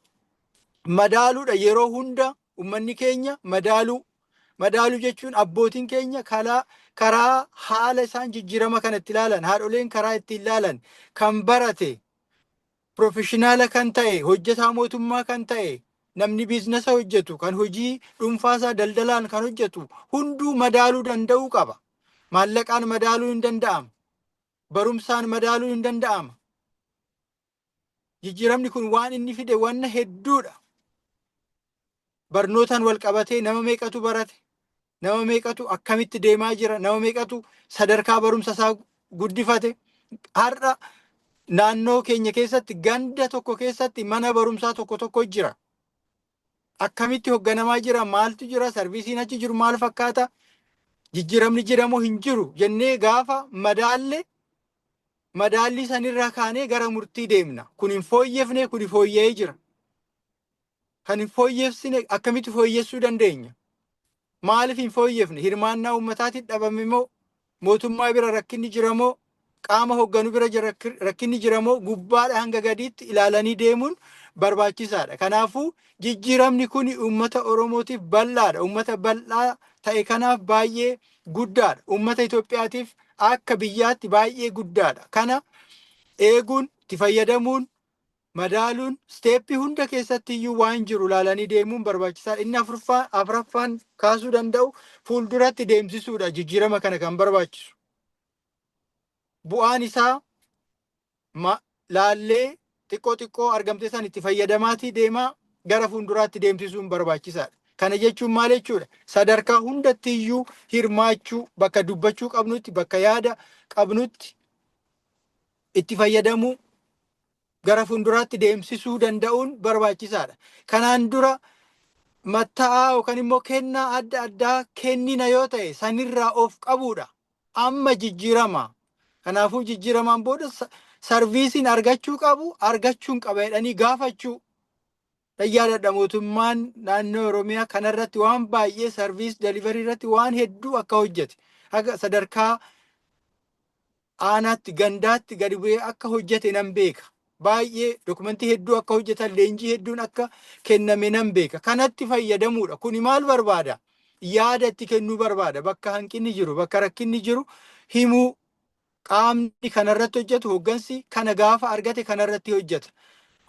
madaaluudha yeroo hunda ummanni keenya madaaluu jechuun abbootiin keenya karaa haala isaan jijjiirama kana itti ilaalan haadholeen karaa itti ilaalan kan barate profeshinaala kan ta'e hojjetaa mootummaa kan ta'e namni biizinasa hojjetu kan hojii dhuunfaasaa daldalaan kan hojjetu hunduu madaaluu danda'uu qaba. Maallaqaan madaaluu hin danda'ama. Barumsaan madaaluu hin danda'ama. Jijjiiramni kun waan inni fide wanna hedduudha. Barnootaan wal qabatee nama meeqatu barate? Nama meeqatu akkamitti deemaa jira? Nama meeqatu sadarkaa barumsa isaa guddifate? Har'a naannoo keenya keessatti ganda tokko keessatti mana barumsaa tokko jira. Akkamitti hoogganamaa jira? Maaltu jira? Sarviisiin achi jiru maal fakkaata? Jijjiiramni jiramoo hin jiru jennee gaafa madaalli sanirraa kaanee gara murtii deemna. Kun hin fooyyefne, kun fooyya'ee jira. Kan hin fooyyefsine akkamitti fooyyessuu dandeenya? Maaliif hin fooyyefne? Hirmaannaa uummataatiin dhabame moo? Mootummaa bira rakkinni jira moo? Qaama hoogganu bira rakkinni jira moo? Gubbaadha hanga gadiitti ilaalanii deemuun barbaachisaadha. Kanaafuu jijjiiramni kun uummata Oromootiif bal'aadha. Uummata bal'aa ta'e kanaaf baay'ee guddaadha. Uummata Itoophiyaatiif akka biyyaatti baay'ee guddaadha. Kana eeguun, itti fayyadamuun, madaaluun, steeppii hunda keessatti iyyuu waan jiru ilaalanii deemuun barbaachisaadha. Inni afuraffaan kaasuu danda'u fuulduratti deemsisuudha jijjiirama kana kan barbaachisu. Bu'aan isaa laallee xiqqoo argamte san itti fayyadamaatii deemaa gara fuulduraatti deemsisuun barbaachisaadha. Kana jechuun maal jechuudha? Sadarkaa hundatti iyyuu hirmaachuu, bakka dubbachuu qabnutti, bakka yaada qabnutti itti fayyadamuu gara fuulduraatti deemsisuu danda'uun barbaachisaadha. Kanaan dura matta'aa yookaan immoo kennaa adda addaa kennina yoo ta'e sanirraa of qabuudha. Amma jijjiirama. Kanaafuu jijjiiramaan booda sarviisiin argachuu qabu, argachuun qaba jedhanii gaafachuu. Yaadadha mootummaan naannoo Oromiyaa kanarratti waan baay'ee sarviis deliverii irratti waan hedduu akka hojjete. Haga sadarkaa aanaatti gandaatti gadi bu'ee akka hojjete nan beeka. Baay'ee dokumentii hedduu akka hojjetan leenjii hedduun akka kenname nan beeka. Kanatti fayyadamuudha. Kuni maal barbaada? Yaada itti kennuu barbaada. Bakka hanqinni jiru, bakka rakkinni jiru himuu. Qaamni kanarratti hojjetu hooggansi kana gaafa argate kanarratti hojjeta.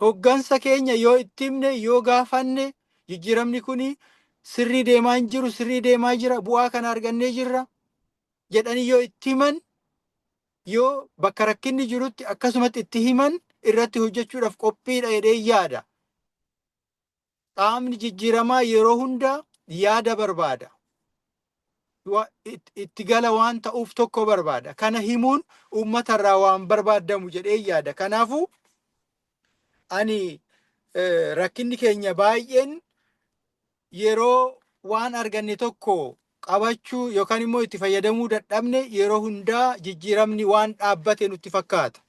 Hooggansa keenya yoo itti himne yoo gaafanne jijjiiramni kuni sirrii deemaa hin jiru, sirrii deemaa jira, bu'aa kana argannee jirra jedhanii yoo itti himan yoo bakka rakkinni jirutti akkasumatti itti himan irratti hojjechuudhaaf qophiidha jedhee yaada. Qaamni jijjiiramaa yeroo hunda yaada barbaada. Itti gala waan ta'uuf tokko barbaada. Kana himuun uummatarraa waan barbaadamu jedhee yaada. Kanaafuu ani rakkinni keenya baay'een yeroo waan arganne tokko qabachuu yookaan immoo itti fayyadamuu dadhabne yeroo hundaa jijjiiramni waan dhaabbate nutti fakkaata.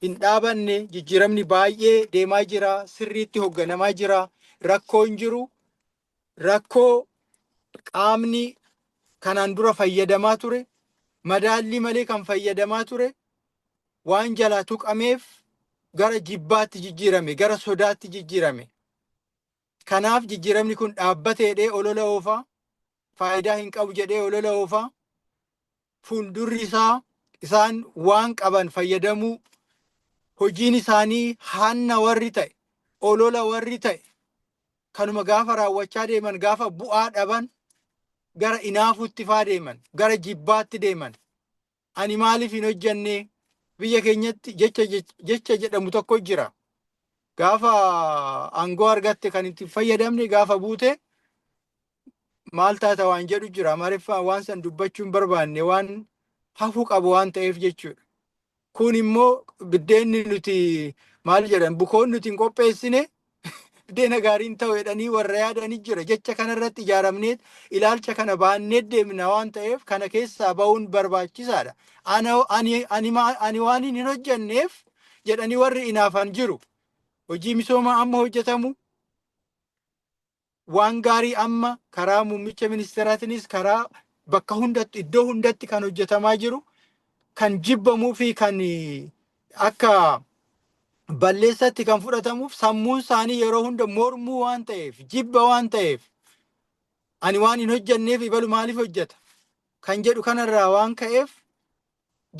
Hin dhaabanne jijjiiramni baay'ee deemaa jira, sirriitti hoogganamaa jira, rakkoon jiru, rakkoo qaamni kanaan dura fayyadamaa ture, madaalli malee kan fayyadamaa ture, waan jalaa tuqameef gara jibbaatti jijjiirame, gara sodaatti jijjiirame. Kanaaf jijjiiramni kun dhaabbate jedhee olola oofaa, faayidaa hin qabu jedhee olola oofaa, fuuldurri isaa isaan waan qaban fayyadamuu, hojiin isaanii hanna warri ta'e, olola warri ta'e, kanuma gaafa raawwachaa deeman, gaafa bu'aa dhaban, gara inaafuutti faa deeman, gara jibbaatti deeman. Ani maaliif hin hojjenne biyya keenyatti jecha jedhamu tokko jira. Gaafa aangoo argatte kan itti fayyadamne gaafa buute maal taata waan jedhu jira. Amaariffaan waan san dubbachuun barbaanne waan hafuu qabu waan ta'eef jechuudha. Kun immoo biddeenni nuti maal jedhan bukoon nuti hin qopheessine biddeena gaariin ta'u jedhanii warra yaadanii jira. Jecha kanarratti ijaaramnee ilaalcha kana baannee deemna waan ta'eef kana keessaa ba'uun barbaachisaadha. Ani waan hin hojjenneef jedhanii warri inaafan jiru. Hojii misoomaa amma hojjetamu waan gaarii amma karaa muummicha ministeeraatiinis karaa bakka hundatti iddoo hundatti kan hojjetamaa jiru kan jibbamuu fi kan akka balleessatti kan fudhatamuuf sammuun isaanii yeroo hunda mormuu waan ta'eef jibba waan ta'eef ani waan hin hojjenneef ibalu maaliif hojjeta kan jedhu kanarraa waan ka'eef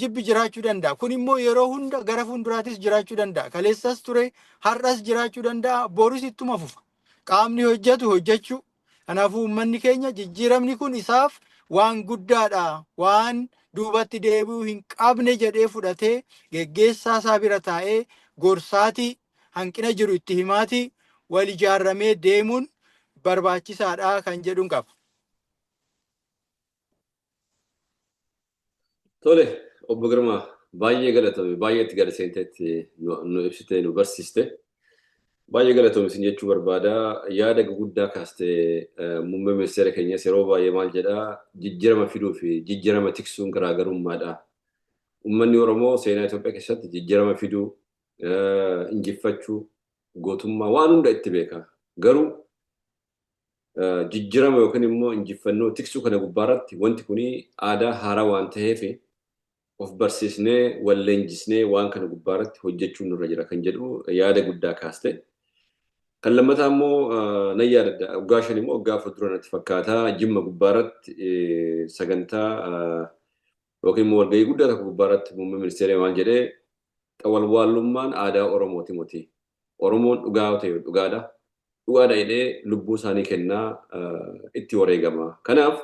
jibbi jiraachuu danda'a. Kun immoo yeroo hunda gara fuulduraatis jiraachuu danda'a. Kaleessas ture, har'as jiraachuu danda'a, boris ittuma fufa. Qaamni hojjetu hojjechuu. Kanaafuu uummanni keenya jijjiiramni kun isaaf waan guddaadha. Waan duubatti deebi'uu hin qabne jedhee fudhatee geggeessaa isaa bira taa'ee gorsaatii hanqina jiru itti himaatii wal ijaarramee deemuun barbaachisaadha kan jedhuun qaba. Tole, obbo Girmaa baay'ee galatoomi, baay'ee itti galateessitee nu ibsitee nu barsiiste. Baay'ee galatoomi isin jechuu barbaada. Yaada guddaa kaastee muummee ministeera keenyas yeroo baay'ee maal jedhaa jijjiirama fiduu fi jijjiirama tiksuun garaagarummaadha. Uummanni Oromoo seenaa Itoophiyaa keessatti jijjiirama fiduu, injifachuu, gootummaa waan hunda itti beeka. Garuu jijjiirama yookiin immoo injifannoo tiksuu kana gubbaarratti wanti kuni aadaa haaraa waan ta'eef of barsiisnee wal leenjisnee waan kana gubbaarratti hojjechuun nurra jira kan jedhu yaada guddaa kaaste. Kan lammataa immoo nan yaadadha. Waggaa shan immoo waggaa afur dura natti fakkaata Jimma gubbaarratti sagantaa yookiin immoo walgahii guddaa tokko gubbaarratti muummee ministeera maal jedhee xawalwaalummaan aadaa Oromooti moti. Oromoon dhugaa ta'e dhugaadha. Dhugaadha jedhee lubbuu isaanii kennaa itti wareegama. Kanaaf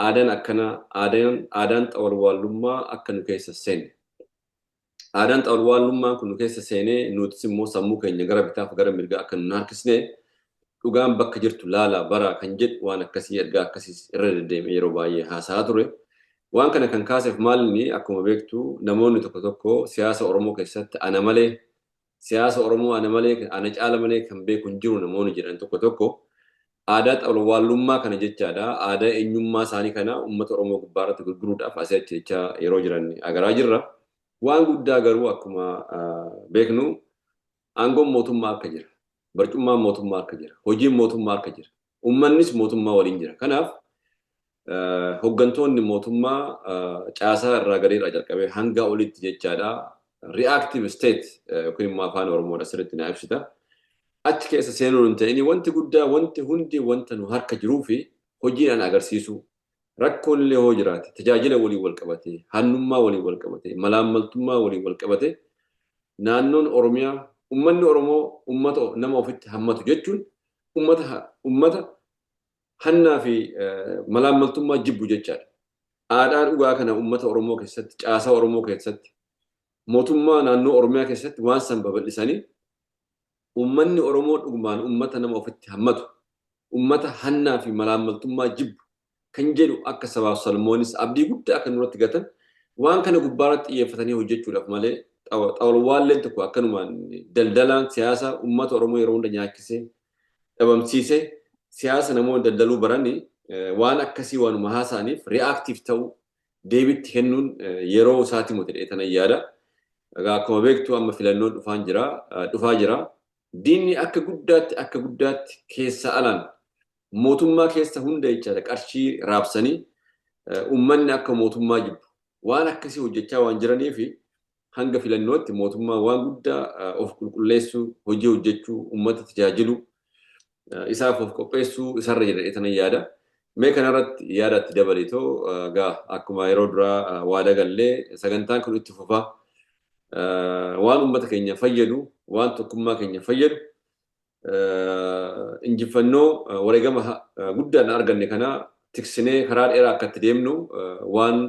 aadaan akkana aadaan xawalwaalummaa akka nu keessa seenne. Aadaan xawalwaalummaa kun nu keessa seenee nutis immoo sammuu keenya gara bitaaf gara mirgaa akka nu harkisnee dhugaan bakka jirtu laala bara kan jedhu waan akkasii ergaa akkasii irra deddeemee yeroo baay'ee haasa'aa ture. Waan kana kan kaaseef maalni akkuma beektu namoonni tokko tokko siyaasa Oromoo keessatti ana malee siyaasa Oromoo ana malee ana caala malee kan beeku hin jiru namoonni jedhan tokko tokko aadaa xawalwaalummaa kana jechaadha. Aadaa eenyummaa isaanii kana uummata Oromoo gubbaarratti gurguruudhaaf asii achi jechaa yeroo jiran agaraa jirra. Waan guddaa garuu akkuma beeknu aangoon mootummaa akka jira. Barcummaan mootummaa akka jira. Hojiin mootummaa akka jira. Uummannis mootummaa waliin jira. Kanaaf hooggantoonni mootummaa caasaa irraa gadiirraa jalqabee hanga olitti jechaadha. Reactive state yookiin immoo afaan Oromoodha sirriitti na ibsita. Achi keessa seenuun hin ta'in wanti guddaa wanti hundi wanta nu harka jiruu fi hojiidhaan agarsiisu. Rakkoon illee hoo jiraate tajaajila waliin wal qabate, hannummaa waliin wal qabate, malaammaltummaa waliin wal qabate naannoon Oromiyaa uummanni Oromoo uummata nama ofitti hammatu jechuun uummata hannaa fi malaammaltummaa jibbu jechaadha. aadaa dhugaa kana uummata Oromoo keessatti, caasaa Oromoo keessatti, mootummaa naannoo Oromiyaa keessatti waan san babal'isanii uummanni Oromoo dhugumaan uummata nama ofitti hammatu, uummata hannaa fi malaammaltummaa jibbu kan jedhu akka sabaaf salmoonis abdii guddaa akka nurratti gatan waan kana gubbaarratti xiyyeeffatanii hojjechuudhaaf malee xawalwaalleen tokko akkanumaan daldalaan siyaasa uummata Oromoo yeroo hunda nyaachisee dhabamsiisee siyaasa namoonni daldaluu baranii waan akkasii waanuma haasa'aniif reaaktiif ta'u deebitti kennuun yeroo isaatii mute dheetana yaada. Akkuma beektu amma filannoon dhufaa jira. Diinni akka guddaatti keessa alaan mootummaa keessa hunda jechaadha qarshii raabsanii uummanni akka mootummaa jibbu waan akkasii hojjechaa waan jiraniif hanga filannootti mootummaa waan guddaa of qulqulleessuu, hojii hojjechuu, uummata tajaajilu, isaaf of qopheessuu isarra jira dheetana yaada. Mee kanarratti yaadatti dabalitoo akkuma yeroo duraa waada gallee sagantaan kun itti fufaa. Waan uummata keenya fayyadu, waan tokkummaa keenya fayyadu, injifannoo wareegama guddaan arganne kana tiksinee karaa dheeraa akka itti deemnu waan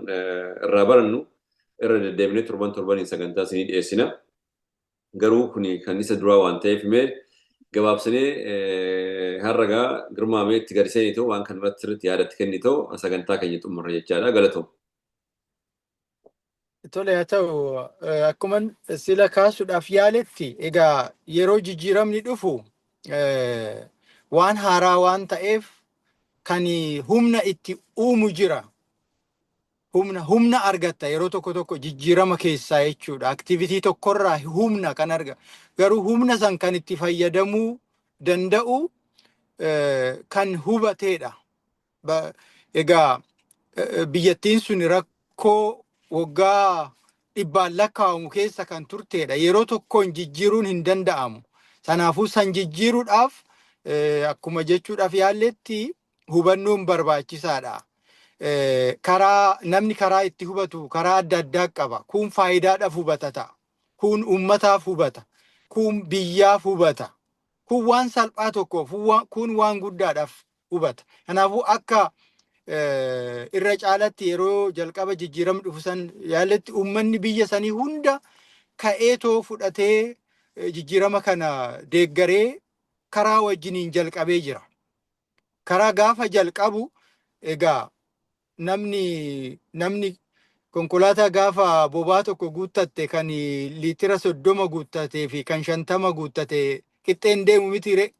irraa barannu irra deddeebinee torbaniin sagantaa isinii dhiyeessina. Garuu kuni kan isa duraa waan ta'eef mee gabaabsinee harragaa girmaamee itti gadisanii ta'u waan kanarratti sirriitti yaadatti kenni ta'u sagantaa keenya xumurra jechaadha. Galatoom. Tole haa ta'u akkuma sila kaasuudhaaf yaaletti egaa yeroo jijjiiramni dhufu waan haaraa waan ta'eef kan humna itti uumu jira. Humna argatta yeroo tokko jijjiirama keessaa jechuudha. Aktivitii tokkorraa humna kan arga. Garuu humna san kan itti fayyadamuu danda'u kan hubateedha. Egaa biyyattiin sun rakkoo waggaa dhibbaan lakkaa'amu keessa kan turteedha. Yeroo tokkoon jijjiiruun hin danda'amu. Sanaafuu san jijjiiruudhaaf akkuma jechuudhaaf yaalletti hubannoon barbaachisaadha. Namni karaa itti hubatu karaa adda addaa qaba. Kun faayidaadhaaf hubata ta'a. Kun uummataaf hubata. Kun biyyaaf hubata. Kun waan salphaa tokkoof, kun waan guddaadhaaf hubata. Kanaafuu akka irra caalatti yeroo jalqaba jijjiiramni dhufu san yaalletti uummanni biyya sanii hunda ka'eetoo fudhatee jijjiirama kana deeggaree karaa wajjiniin jalqabee jira. Karaa gaafa jalqabu egaa namni konkolaataa gaafa bobaa tokko guuttatte kan liitira 30 guuttatee fi kan 50 guuttate qixxeen deemu mitire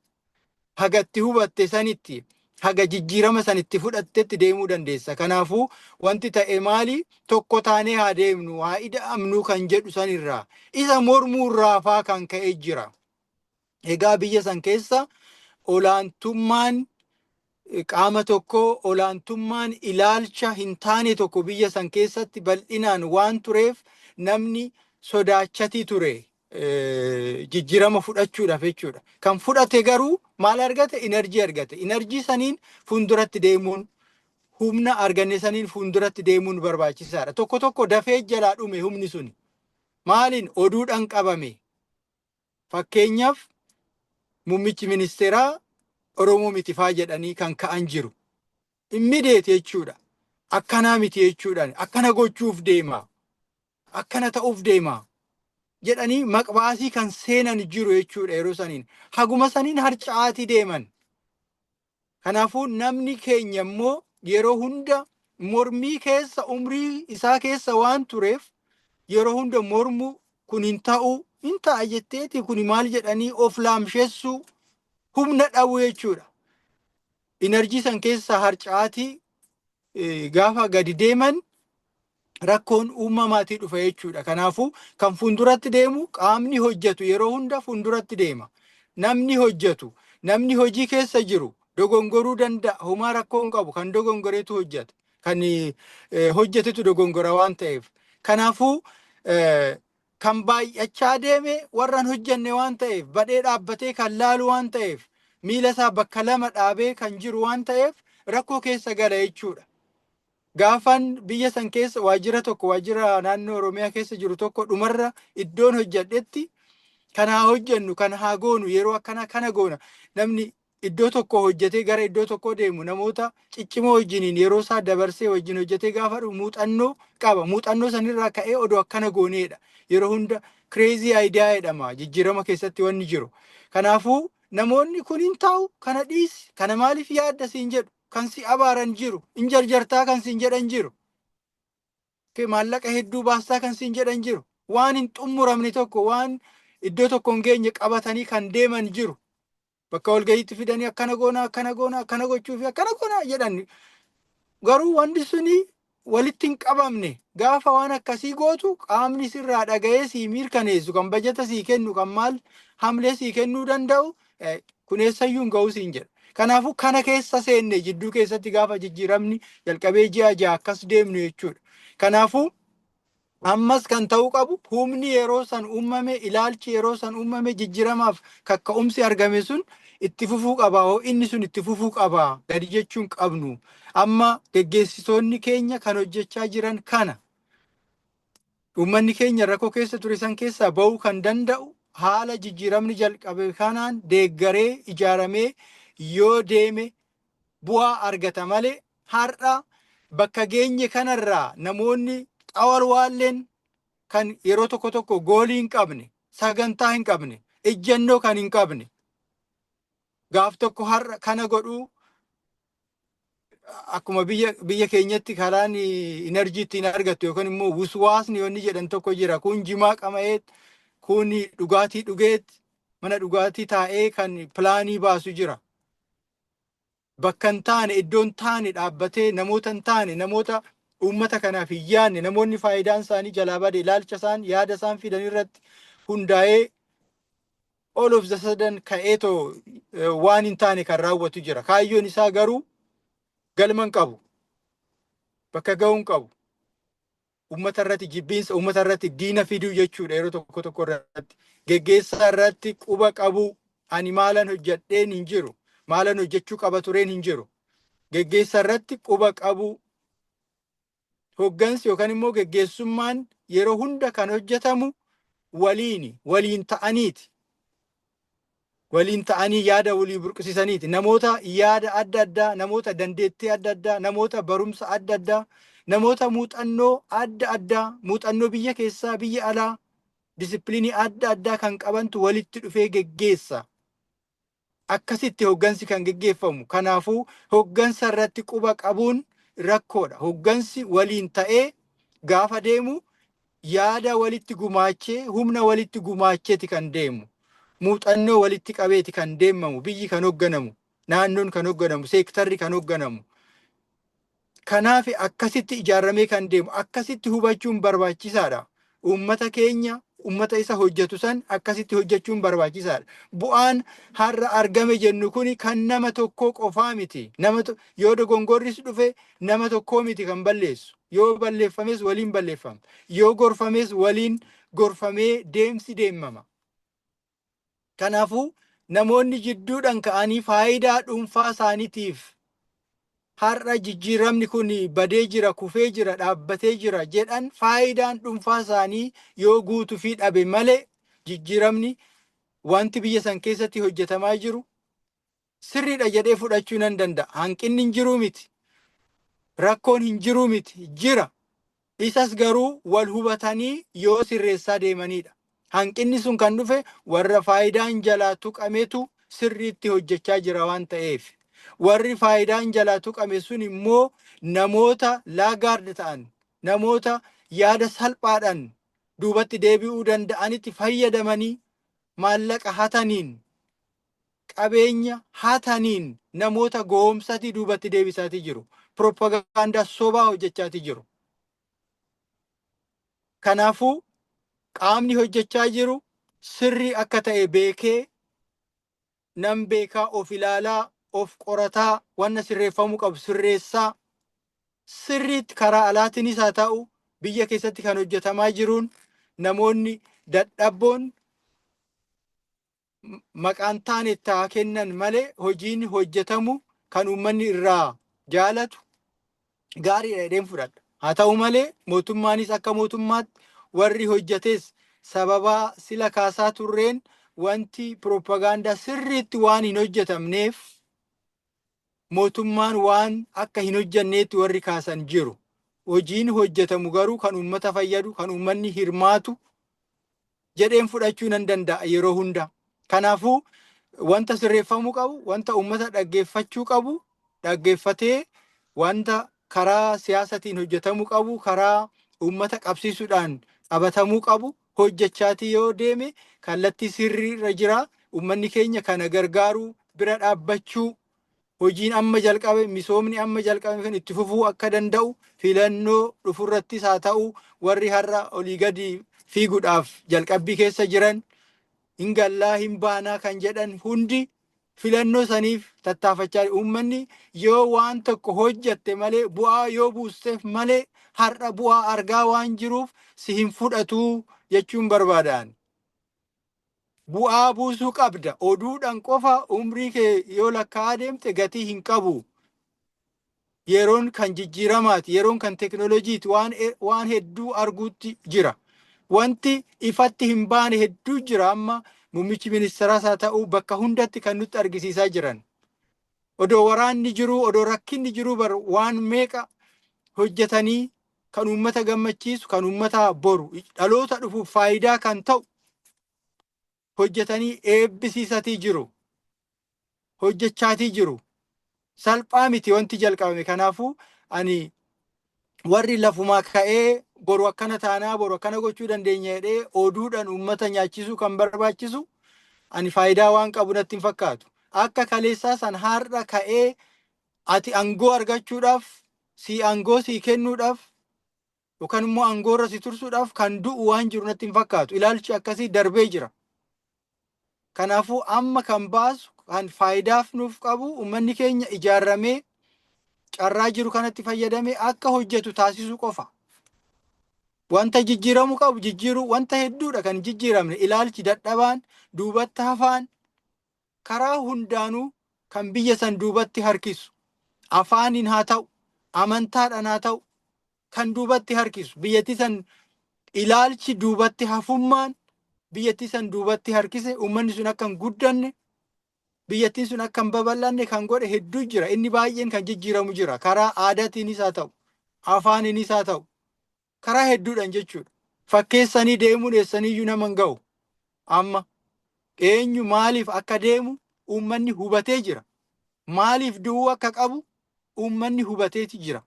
hagatti hubatte sanitti haga jijjiirama sanitti fudhattetti deemuu dandeessa. Kanaafuu wanti ta'e maali tokko taanee haa deemnu haa ida'amnu kan jedhu sanirraa isa mormuurraafaa kan ka'e jira. Egaa biyya san keessa olaantummaan qaama tokko olaantummaan ilaalcha hin taane tokko biyya san keessatti bal'inaan waan tureef namni sodaachati ture jijjiirama fudhachuudhaaf jechuudha. Kan fudhate garuu maal argate? Inerjii argate. Inerjii saniin fuulduratti deemuun humna arganne saniin fuulduratti deemuun barbaachisaadha. Tokko dafee jalaa dhume humni suni. Maaliin? Oduudhaan qabame. Fakkeenyaaf muummichi ministeeraa Oromoo mitifaa jedhanii kan ka'an jiru. Immideet jechuudha. Akkanaa miti jechuudhaan akkana gochuuf deema. Akkana ta'uuf deema. Jedhanii maqbaasii kan seenan jiru jechuudha yeroo saniin. Haguma saniin harca'aatii deeman. Kanaafuu namni keenya immoo yeroo hunda mormii keessa umrii isaa keessa waan tureef yeroo hunda mormu kun hin ta'u hin ta'a jetteeti kun maal jedhanii of laamsheessuu humna dhabu jechuudha. Inerjii san keessa harca'aatii gaafa gadi deeman rakkoon uumamaatii dhufa jechuudha. Kanaafuu kan fuulduratti deemu qaamni hojjetu yeroo hunda fuulduratti deema. Namni hojjetu, namni hojii keessa jiru dogongoruu danda'a. Homaa rakkoon qabu kan dogongoreetu hojjeta. Kan hojjetetu dogongora waan ta'eef. Kanaafuu kan baay'achaa deeme warraan hojjenne waan ta'eef badhee dhaabbatee kan laalu waan ta'eef miila isaa bakka lama dhaabee kan jiru waan ta'eef rakkoo keessa gala jechuudha. Gaafan biyya san keessa waajjira naannoo Oromiyaa keessa jiru tokko dhumarra iddoon hojjedhetti kan haa hojjennu kan haa goonu yeroo akkana kana goona namni iddoo tokko hojjetee gara iddoo tokko deemu namoota ciccimoo wajjiniin yeroo isaa dabarsee wajjin hojjetee gaafa dhufu muuxannoo qaba. Muuxannoo sanirraa ka'ee odoo akkana gooneedha. Yeroo hunda crazy idea jedhama jijjiirama keessatti wanni jiru. Kanaafuu namoonni kun hin taa'u kana dhiisi kana maaliif yaadda siin jedhu kan si abaaran jiru hin jarjartaa kan siin jedhan jiru. Maallaqa hedduu baastaa kan siin jedhan jiru. Waan hin xumuramne tokko waan iddoo tokko hin geenye qabatanii kan deeman jiru. Bakka walgayiitti fidanii akkana goona akkana gochuu fi akkana goona jedhan. Garuu wanti suni walitti hin qabamne gaafa waan akkasii gootu qaamni sirraa dhaga'ee sii mirkaneessu kan bajata sii kennu kan maal hamlee sii kennuu danda'u kun eessayyuu hin ga'u siin jedha. Kanaafuu kana keessa seenne jidduu keessatti gaafa jijjiiramni jalqabee ji'a ja'a akkas deemnu jechuudha. Kanaafuu ammas kan ta'uu qabu humni yeroo san uumame ilaalchi yeroo san uumame jijjiiramaaf kakka'umsi argame sun itti fufuu qaba. Inni sun itti fufuu qaba. Gadi jechuun qabnu. Amma geggeessitoonni keenya kan hojjechaa jiran kana. Uummanni keenya rakkoo keessa ture san keessaa ba'uu kan danda'u haala jijjiiramni jalqabe kanaan deeggaree ijaaramee yoo deeme bu'aa argata malee har'a bakka geenye kanarraa namoonni xawalwaalleen kan yeroo tokko tokko goolii hin qabne, sagantaa hin qabne, ejjennoo kan hin qabne. Gaaf tokko har'a kana godhuu akkuma biyya keenyatti karaan enerjii ittiin argattu yookaan immoo wuswaasni yoonni jedhan tokko jira. Kun jimaa qama'eet, kun dhugaatii dhugeet, mana dhugaatii taa'ee kan pilaanii baasu jira. Bakka hin taane, iddoo hin taane dhaabbatee namoota hin taane, namoota uummata kanaaf hin yaadne, namoonni faayidaan isaanii jalaa bade ilaalcha isaan yaada isaan fidan irratti hundaa'ee all of the sudden ka'eetoo waan hin taane kan raawwatu jira. Kaayyoon isaa garuu galma hin qabu. Bakka ga'uu hin qabu. Uummata irratti jibbiinsa, uummata irratti diina fiduu jechuudha yeroo tokko tokko irratti. Geggeessaa irratti quba qabu. Ani maalan hojjedheen hin jiru. Maalan hojjechuu qaba tureen hin jiru. Geggeessaa irratti quba qabu. Hoggansi yookaan immoo geggeessummaan yeroo hunda kan hojjetamu waliin ta'aniiti. Waliin ta'anii yaada walii burqisiisaniiti. Namoota yaada adda addaa, namoota dandeettii adda addaa, namoota barumsa adda addaa, namoota muuxannoo adda addaa, muuxannoo biyya keessaa biyya alaa, disipiliinii adda addaa kan qabantu walitti dhufee geggeessa. Akkasitti hoggansi kan geggeeffamu. Kanaafuu hoggansa irratti quba qabuun rakkoodha. Hoggansi waliin ta'ee gaafa deemu yaada walitti gumaachee, humna walitti gumaacheeti kan deemu. Muuxannoo walitti qabeeti kan deemamu, biyyi kan hogganamu, naannoon kan hogganamu, seektarri kan hogganamu. Kanaaf akkasitti ijaaramee kan deemu, akkasitti hubachuun barbaachisaadha. Uummata keenya, uummata isa hojjetu san akkasitti hojjechuun barbaachisaadha. Bu'aan har'a argame jennu kuni kan nama tokkoo qofaa miti. Yoo dogongorris dhufe nama tokkoo miti kan balleessu. Yoo balleeffames waliin balleeffama. Yoo gorfames waliin gorfamee deemsi deemama. Kanaafuu namoonni jidduudhaan ka'anii faayidaa dhuunfaa isaaniitiif har'a jijjiiramni kun badee jira, kufee jira, dhaabbatee jira jedhan faayidaan dhuunfaa isaanii yoo guutuu fi dhabe malee jijjiiramni wanti biyya san keessatti hojjetamaa jiru sirriidha jedhee fudhachuu nan danda'a. Hanqinni hin jiru miti. Rakkoon hin jiru miti. Jira. Isas garuu wal hubatanii yoo sirreessaa deemanidha. Hanqinni sun kan dhufe warra faayidaan jalaa tuqametu sirriitti hojjechaa jira waan ta'eef. Warri faayidaan jalaa tuqame sun immoo namoota laagaarda ta'an, namoota yaada salphaadhaan duubatti deebi'uu danda'anitti fayyadamanii maallaqa hataniin, qabeenya hataniin namoota goomsatii duubatti deebisaatii jiru. Propagaandaa sobaa hojjechaatii jiru. Kanaafuu qaamni hojjechaa jiru sirrii akka ta'e beekee nam beekaa of ilaalaa of qorataa wanna sirreeffamuu qabu sirreessaa sirriitti karaa alaatiinis haa ta'u biyya keessatti kan hojjetamaa jiruun namoonni dadhabboon maqaan taane taa kennan malee hojiin hojjetamu kan uummanni irraa jaalatu gaariidha jedheen fudhadha. Haa ta'u malee mootummaanis akka mootummaatti warri hojjetes sababaa sila kaasaa turreen wanti propagaandaa sirriitti waan hin hojjetamneef mootummaan waan akka hin hojjanneetti warri kaasan jiru. Hojiin hojjetamu garuu kan uummata fayyadu, kan uummanni hirmaatu jedheen fudhachuu nan danda'a yeroo hunda. Kanaafuu wanta sirreeffamuu qabu, wanta uummata dhaggeeffachuu qabu, dhaggeeffatee wanta karaa siyaasatiin hojjetamuu qabu, karaa uummata qabsiisuudhaan qabatamuu qabu hojjechaatii yoo deeme kallattii sirriirra jira. Uummanni keenya kana gargaaruu bira dhaabbachuu, hojiin amma jalqabe, misoomni amma jalqabe kan itti fufuu akka danda'u, filannoo dhufurrattis haa ta'u warri har'a olii gadi fiiguudhaaf jalqabbii keessa jiran hin gallaa hin baanaa kan jedhan hundi filannoo saniif tattaafachaa. Uummanni yoo waan tokko hojjatte malee, bu'aa yoo buusteef malee har'a bu'aa argaa waan jiruuf si hin fudhatu jechuun barbaadaan. Bu'aa buusuu qabda. Oduudhaan qofa umrii kee yoo lakkaa'aa deemte gatii hin qabu. Yeroon kan jijjiiramaati, yeroon kan teknooloojiiti, waan hedduu arguutti jira. Wanti ifatti hin baane hedduu jira. Amma muummichi ministeeraas haa ta'u bakka hundatti kan nutti argisiisaa jiran. Odoo waraanni jiru, odoo rakkinni jiru waan meeqa hojjetanii kan uummata gammachiisu, kan uummata boru dhaloota dhufuuf faayidaa kan ta'u hojjetanii eebbisiisatii jiru, hojjechaatii jiru. Salphaa miti wanti jalqabame. Kanaafuu ani warri lafumaa ka'ee boru akkana taanaa, boru akkana gochuu dandeenya jedhee oduudhaan uummata nyaachisuu kan barbaachisu ani faayidaa waan qabu natti hin fakkaatu. Akka kaleessaa san har'a ka'ee ati aangoo argachuudhaaf, aangoo sii kennuudhaaf yookaan immoo aangoorra si tursuudhaaf kan du'u waan jiru natti hin fakkaatu. Ilaalchi akkasii darbee jira. Kanaafuu amma kan baasu, kan faayidaaf nuuf qabu, uummanni keenya ijaarramee carraa jiru kanatti fayyadamee akka hojjetu taasisuu qofa. Wanta jijjiiramuu qabu jijjiiruu, wanta hedduudha kan jijjiiramne. Ilaalchi dadhabaan, duubatti hafaan karaa hundaanuu kan biyya san duubatti harkisu, afaaniin haa ta'u, amantaadhaan haa ta'u, kan duubatti harkisu. Biyyattii san ilaalchi duubatti hafummaan biyyattii san duubatti harkise, uummanni sun akka hin guddanne, biyyattiin sun akka hin babal'anne kan godhe hedduu jira. Inni baay'een kan jijjiiramu jira. Karaa aadaatiinis haa ta'u, afaaniinis haa ta'u, karaa hedduudhaan jechuudha. Fakkeessanii deemuun eessaniiyyuu nama hin ga'u. Amma eenyu maaliif akka deemu uummanni hubatee jira. Maaliif du'uu akka qabu uummanni hubateeti jira.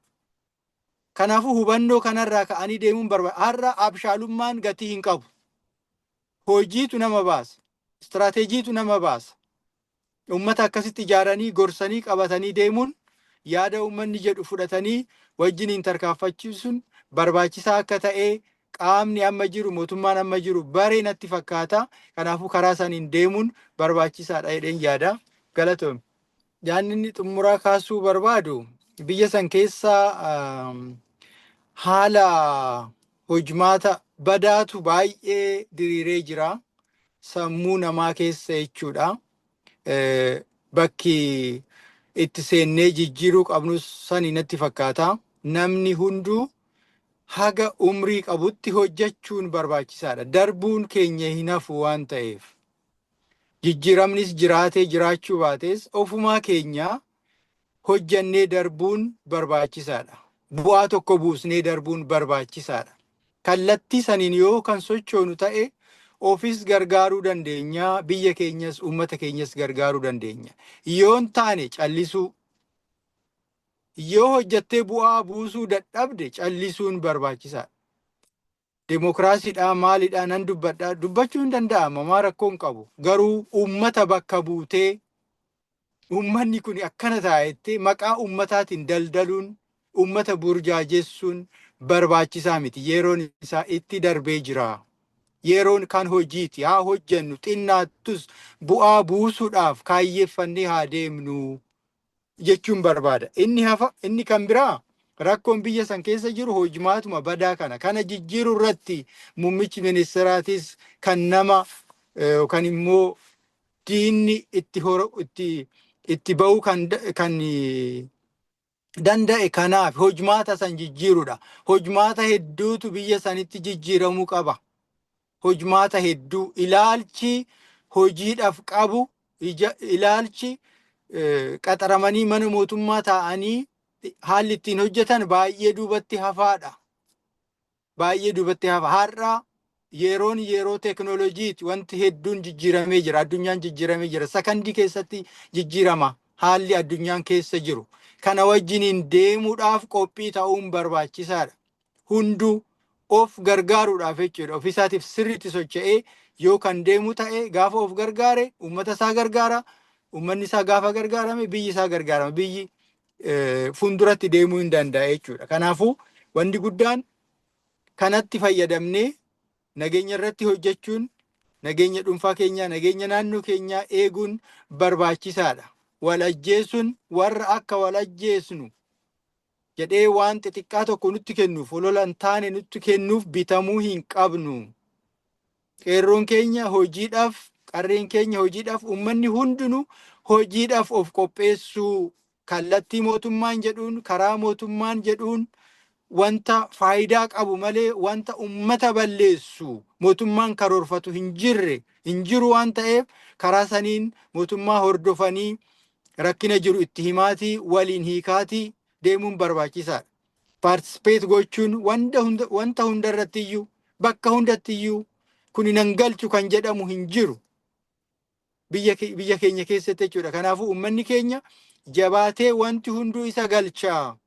Kanaafuu hubannoo kanarraa ka'anii deemuun barbaada. Har'a abshaalummaan gatii hin qabu. Hojiitu nama baasa. Istiraateejiitu nama baasa. Uummata akkasitti ijaaranii gorsanii qabatanii deemuun, yaada uummanni jedhu fudhatanii wajjiniin tarkaanfachiisuun barbaachisaa akka ta'e qaamni amma jiru, mootummaan amma jiru baree natti fakkaata. Kanaafuu karaa saniin deemuun barbaachisaadha jedheen yaada. Galatoom. Yaadni inni xumuraa kaasuu barbaadu biyya san keessa haala hojmaata badaatu baay'ee diriiree jira. Sammuu namaa keessa jechuudha. Bakki itti seennee jijjiiruu qabnu sanii natti fakkaata. Namni hunduu haga umrii qabutti hojjechuun barbaachisaadha. Darbuun keenya hin hafu waan ta'eef. Jijjiiramnis jiraatee jiraachuu baates ofumaa keenya hojjannee darbuun barbaachisaadha. Bu'aa tokko buusnee darbuun barbaachisaadha. Kallattii saniin yoo kan sochoonu ta'e ofis gargaaruu dandeenya, biyya keenyas uummata keenyas gargaaruu dandeenya. Yoon taane callisuu, yoo hojjattee bu'aa buusuu dadhabde callisuun barbaachisaadha. Demokraasiidhaan maaliidhaan nan dubbadhaa, dubbachuu hin danda'ama, maa rakkoo hin qabu. Garuu uummata bakka buutee uummanni kun akkana taa'ettee maqaa uummataatiin daldaluun, uummata burjaajessuun barbaachisaa miti. Yeroon isaa itti darbee jira. Yeroon kan hojiiti. Haa hojjennu, xinnaattus bu'aa buusuudhaaf kaayyeeffannee haa deemnu jechuun barbaada. Inni kan biraa rakkoon biyya san keessa jiru hojmaatuma badaa kana jijjiiruu irratti muummichi ministeeraatis kan nama yookaan immoo diinni itti ba'uu kan danda'e kanaaf hojmaata san jijjiiruudha. Hojmaata hedduutu biyya sanitti jijjiiramuu qaba. Hojmaata hedduu ilaalchi hojiidhaaf qabu, ilaalchi qaxaramanii mana mootummaa taa'anii haalli ittiin hojjetan baay'ee duubatti hafaadha. Baay'ee duubatti hafa. Har'a yeroon yeroo teknooloojiiti. Wanti hedduun jijjiiramee jira. Addunyaan jijjiiramee jira. Sakandii keessatti jijjiirama haalli addunyaan keessa jiru. Kana wajjiniin deemuudhaaf qophii ta'uun barbaachisaadha. Hunduu of gargaaruudhaaf jechuudha. Ofiisaatiif sirriitti socho'ee yoo kan deemu ta'e gaafa of gargaare uummata isaa gargaara. Uummanni isaa gaafa gargaarame biyyi isaa gargaarama. Biyyi fuulduratti deemuu hin danda'a jechuudha. Kanaafuu wanti guddaan kanatti fayyadamnee nageenya irratti hojjechuun, nageenya dhuunfaa keenyaa, nageenya naannoo keenyaa eeguun barbaachisaadha. Wal ajjeesuun warra akka wal ajjeesnu jedhee waan xixiqqaa tokko nutti kennuuf, olola hin taane nutti kennuuf bitamuu hin qabnu. Qeerroon keenya hojiidhaaf, qarreen keenya hojiidhaaf, uummanni hundinuu hojiidhaaf of qopheessuu, kallattii mootummaan jedhuun, karaa mootummaan jedhuun wanta faayidaa qabu malee wanta uummata balleessu mootummaan karoorfatu hin jiru waan ta'eef karaa saniin mootummaa hordofanii rakkina jiru itti himaatii waliin hiikaatii deemuun barbaachisaadha. Paartisipeet gochuun wanta hundarrattiyyuu bakka hundattiyyuu kun nan galchu kan jedhamu hin jiru biyya keenya keessatti jechuudha. Kanaafuu uummanni keenya jabaatee wanti hunduu isa galchaa.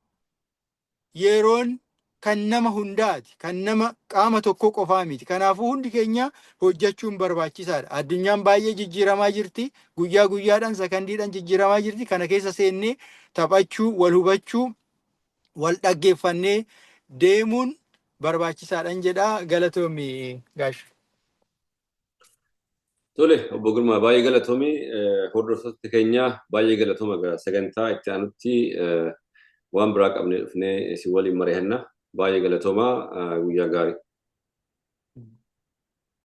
Yeroon kan nama hundaati, kan nama qaama tokko qofaa miti. Kanaafuu hundi keenya hojjechuun barbaachisaadha. Addunyaan baay'ee jijjiiramaa jirti. Guyyaa guyyaadhaan sakandiidhaan jijjiiramaa jirti. Kana keessa seennee taphachuu, wal hubachuu, wal dhaggeeffannee deemuun barbaachisaadhaan jedha. Galatoomi Gaashu. Tole, obbo Girmaa baay'ee galatoomi. Hordoftoota keenya baay'ee galatooma sagantaa itti aanutti waan biraa qabnee dhufnee si waliin mari'anna. Baay'ee galatooma guyyaa gaarii.